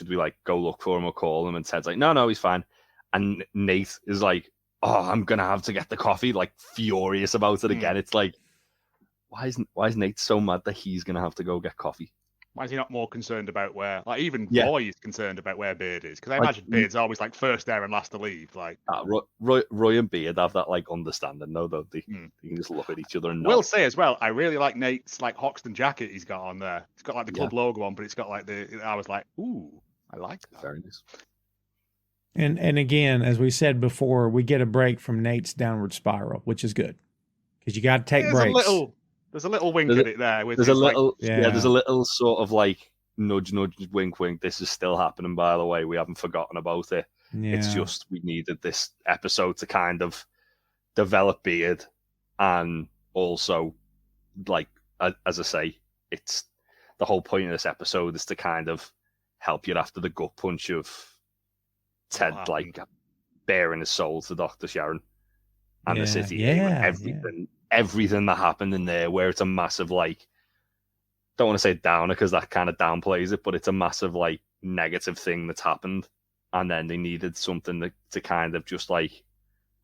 we like go look for him or call him? And Ted's like, no, he's fine. And Nate is like, oh, I'm gonna have to get the coffee, like furious about it again. It's like, why is Nate so mad that he's gonna have to go get coffee? Why is he not more concerned about where, like, even Roy is concerned about where Beard is? Because I imagine Beard's always like first there and last to leave. Like, Roy and Beard have that like understanding, though, don't they? They can just look at each other and know. Will say as well, I really like Nate's like Hoxton jacket he's got on there. It's got like the club logo on, but it's got like I was like, ooh, I like that. Very nice. And again, as we said before, we get a break from Nate's downward spiral, which is good because you got to take breaks. There's a little wink at it there. There's a little, there's a little sort of like nudge, wink. This is still happening, by the way. We haven't forgotten about it. It's just we needed this episode to kind of develop Beard, and also, like, as I say, it's the whole point of this episode is to kind of help you after the gut punch of Ted, like, bearing his soul to Dr. Sharon and the city. Everything that happened in there, where it's a massive, like, don't want to say downer because that kind of downplays it, but it's a massive, like, negative thing that's happened. And then they needed something to kind of just, like,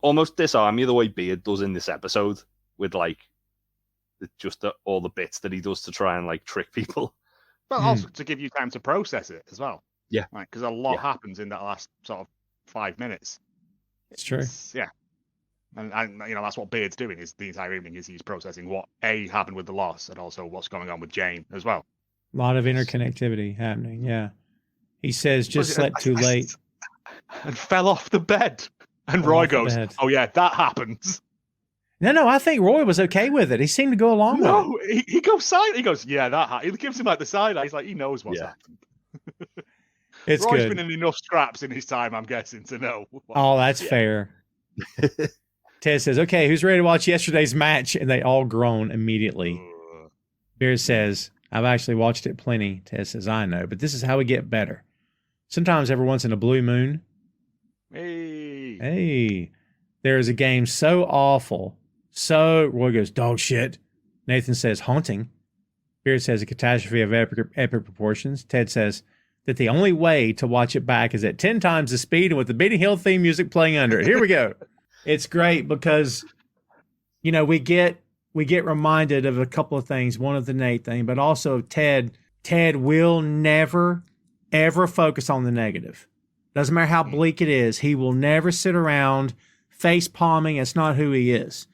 almost disarm you the way Beard does in this episode with, like, just all the bits that he does to try and, like, trick people. Well, also to give you time to process it as well. Yeah. Because a lot happens in that last sort of 5 minutes. It's true. And that's what Beard's doing is the entire evening is he's processing what happened with the loss and also what's going on with Jane as well. A lot of interconnectivity happening. Yeah. He says, just slept too late. And fell off the bed. And Roy goes, oh, yeah, that happens. No, I think Roy was okay with it. He seemed to go along with it. No, he goes silent. He goes, yeah, that happened. He gives him like the side eye. He's like, he knows what's happened. It's Roy's good. been in enough scraps in his time, I'm guessing, to know. Oh, that's fair. Ted says, okay, who's ready to watch yesterday's match? And they all groan immediately. Beard says, I've actually watched it plenty. Ted says, I know, but this is how we get better. Sometimes every once in a blue moon. Hey. There is a game so awful. So Roy goes, dog shit. Nathan says, haunting. Beard says, a catastrophe of epic proportions. Ted says that the only way to watch it back is at 10 times the speed and with the Benny Hill theme music playing under it. Here we go. It's great because, we get reminded of a couple of things. One of the Nate thing, but also Ted. Ted will never, ever focus on the negative. Doesn't matter how bleak it is. He will never sit around face palming. It's not who he is.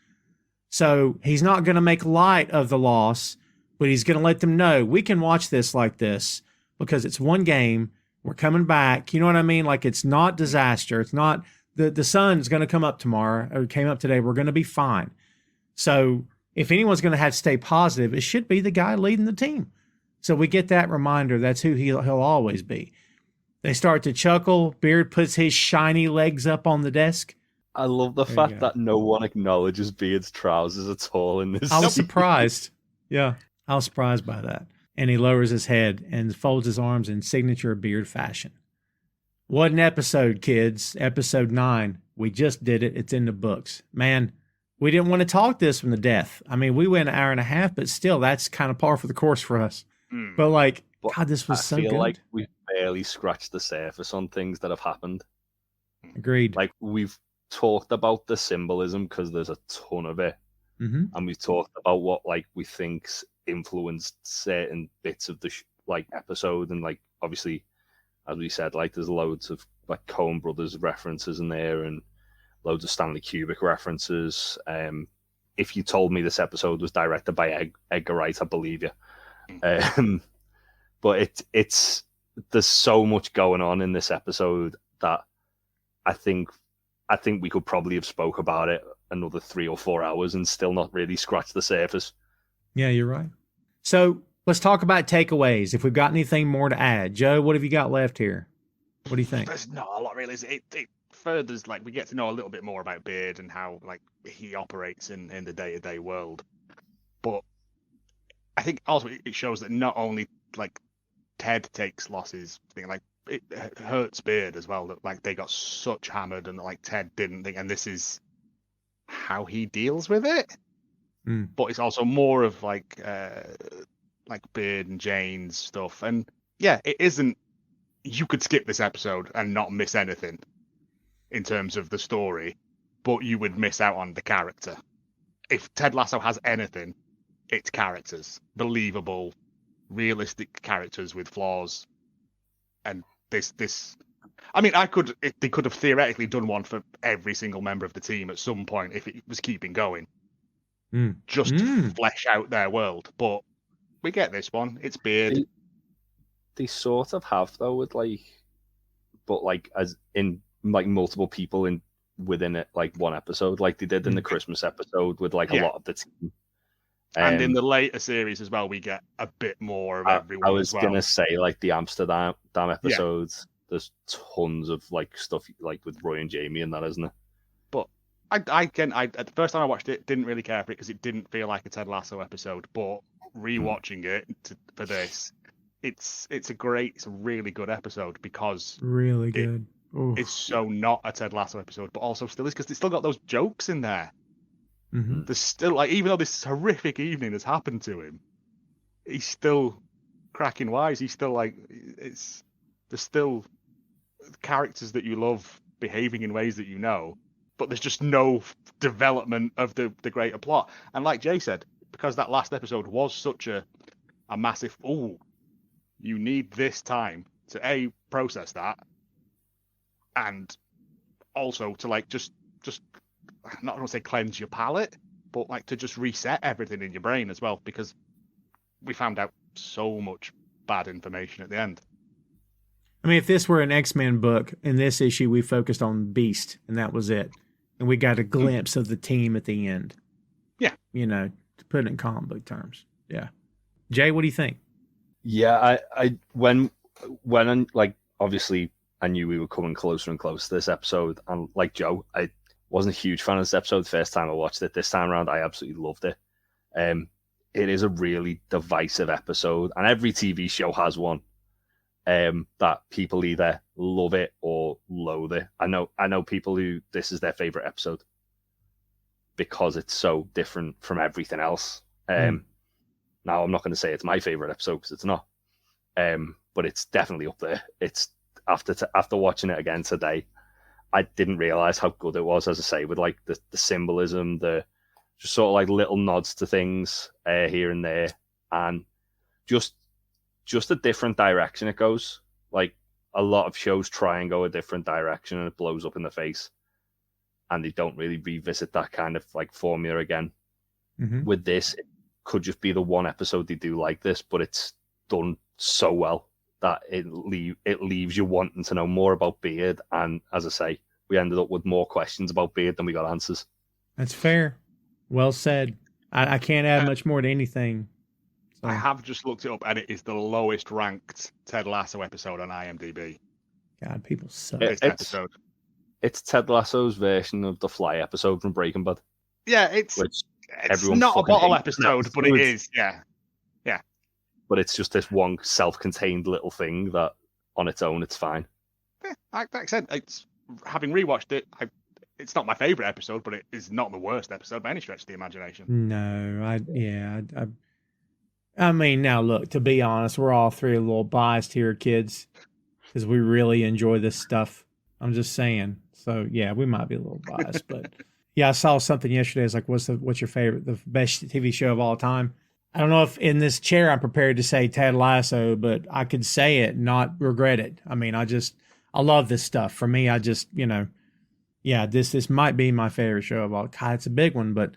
So he's not going to make light of the loss, but he's going to let them know we can watch this like this because it's one game. We're coming back. You know what I mean? Like, it's not disaster. It's not the sun's going to come up tomorrow or came up today. We're going to be fine. So if anyone's going to have to stay positive, it should be the guy leading the team. So we get that reminder. That's who he'll always be. They start to chuckle. Beard puts his shiny legs up on the desk. I love the fact that no one acknowledges Beard's trousers at all in this. I was surprised. Yeah, I was surprised by that. And he lowers his head and folds his arms in signature Beard fashion. What an episode, kids. Episode 9. We just did it. It's in the books. Man, we didn't want to talk this from the death. I mean, we went an hour and a half, but still, that's kind of par for the course for us. But God, this was so good. I feel like we've barely scratched the surface on things that have happened. Agreed. Like, we've talked about the symbolism because there's a ton of it. And we've talked about what, like, we think's influenced certain bits of the episode. And, like, obviously, as we said, like, there's loads of, like, Coen Brothers references in there and loads of Stanley Kubrick references. If you told me this episode was directed by Edgar Wright, I believe you. But it's there's so much going on in this episode that I think we could probably have spoke about it another 3 or 4 hours and still not really scratch the surface. Yeah, you're right. So let's talk about takeaways. If we've got anything more to add, Joe, what have you got left here? What do you think? There's not a lot really. It furthers, like, we get to know a little bit more about Beard and how, like, he operates in the day-to-day world. But I think also it shows that not only, like, Ted takes losses, like, it hurts Beard as well, that, like, they got such hammered and, like, Ted didn't think, and this is how he deals with it. But it's also more of like Beard and Jane's stuff. And yeah, it isn't, you could skip this episode and not miss anything in terms of the story, but you would miss out on the character. If Ted Lasso has anything, it's characters, believable, realistic characters with flaws. And this I mean, they could have theoretically done one for every single member of the team at some point if it was keeping going, just to flesh out their world. But we get this one. It's Beard. They sort of have though, with as in like multiple people within it, like one episode, like they did in the Christmas episode with a lot of the team. And in the later series as well, we get a bit more of everyone. I was gonna say, like, the Amsterdam episodes. there's tons of like stuff like with Roy and Jamie and that, isn't it? But I the first time I watched it, didn't really care for it because it didn't feel like a Ted Lasso episode. But rewatching it for this, it's a really good episode because really good. It's so not a Ted Lasso episode, but also still is because it's still got those jokes in there. Mm-hmm. There's still like, even though this horrific evening has happened to him, he's still cracking wise. He's still like, there's still characters that you love behaving in ways that you know, but there's just no development of the greater plot. And like Jay said, because that last episode was such a massive, you need this time to process that, and also to like just not going to say cleanse your palate, but like to just reset everything in your brain as well, because we found out so much bad information at the end. I mean, if this were an X-Men book, in this issue we focused on Beast, and that was it, and we got a glimpse of the team at the end. Yeah, to put it in comic book terms. Yeah, Jay, what do you think? Yeah, I when like obviously I knew we were coming closer and closer to this episode, and like Joe, I wasn't a huge fan of this episode the first time I watched it. This time around, I absolutely loved it. It is a really divisive episode, and every TV show has one. That people either love it or loathe it. I know people who this is their favorite episode because it's so different from everything else. Now I'm not going to say it's my favorite episode because it's not, but it's definitely up there. It's after watching it again today, I didn't realize how good it was. As I say, with like the symbolism, the just sort of like little nods to things here and there, and just a different direction it goes. Like a lot of shows try and go a different direction and it blows up in the face, and they don't really revisit that kind of like formula again. Mm-hmm. With this, it could just be the one episode they do like this, but it's done so well that it leaves you wanting to know more about Beard. And as I say, we ended up with more questions about Beard than we got answers. That's fair. Well said. I can't add much more to anything. So. I have just looked it up, and it is the lowest ranked Ted Lasso episode on IMDb. God, people suck. Episode. It's Ted Lasso's version of the Fly episode from Breaking Bad. Yeah, it's not a bottle episode, but it is. Yeah. But it's just this one self-contained little thing that, on its own, it's fine. Yeah, like I said, having rewatched it, it's not my favorite episode, but it is not the worst episode by any stretch of the imagination. No, I mean, now look, to be honest, we're all three a little biased here, kids, because we really enjoy this stuff. I'm just saying. So yeah, we might be a little biased, but yeah, I saw something yesterday. It's like, what's your favorite, the best TV show of all time? I don't know if in this chair I'm prepared to say Ted Lasso, but I could say it, not regret it. I mean, I love this stuff. For me, I just, this might be my favorite show of all. God, it's a big one, but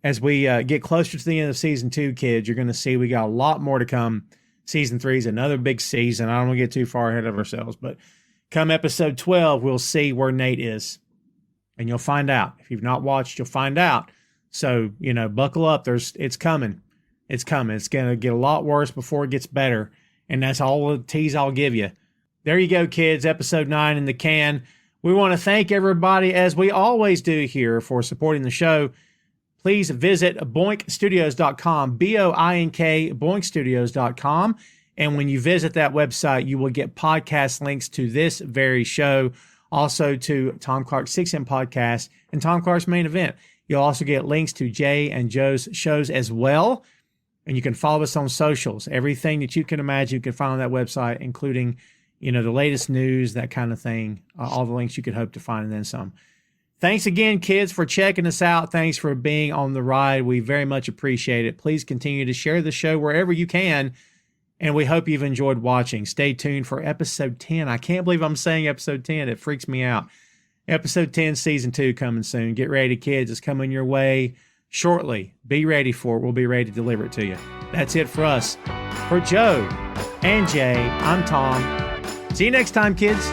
as we get closer to the end of season 2, kids, you're going to see we got a lot more to come. Season 3 is another big season. I don't want to get too far ahead of ourselves, but come episode 12, we'll see where Nate is, and you'll find out. If you've not watched, you'll find out. So, buckle up. It's coming. It's coming. It's going to get a lot worse before it gets better. And that's all the tease I'll give you. There you go, kids. Episode 9 in the can. We want to thank everybody, as we always do here, for supporting the show. Please visit boinkstudios.com, BOINK, boinkstudios.com. And when you visit that website, you will get podcast links to this very show, also to Tom Clark's 6M podcast and Tom Clark's Main Event. You'll also get links to Jay and Joe's shows as well. And you can follow us on socials. Everything that you can imagine, you can find on that website, including, the latest news, that kind of thing. All the links you could hope to find, and then some. Thanks again, kids, for checking us out. Thanks for being on the ride. We very much appreciate it. Please continue to share the show wherever you can. And we hope you've enjoyed watching. Stay tuned for episode 10. I can't believe I'm saying episode 10. It freaks me out. Episode 10, season 2 coming soon. Get ready, kids. It's coming your way shortly. Be ready for it. We'll be ready to deliver it to you. That's it for us. For Joe and Jay, I'm Tom. See you next time, kids.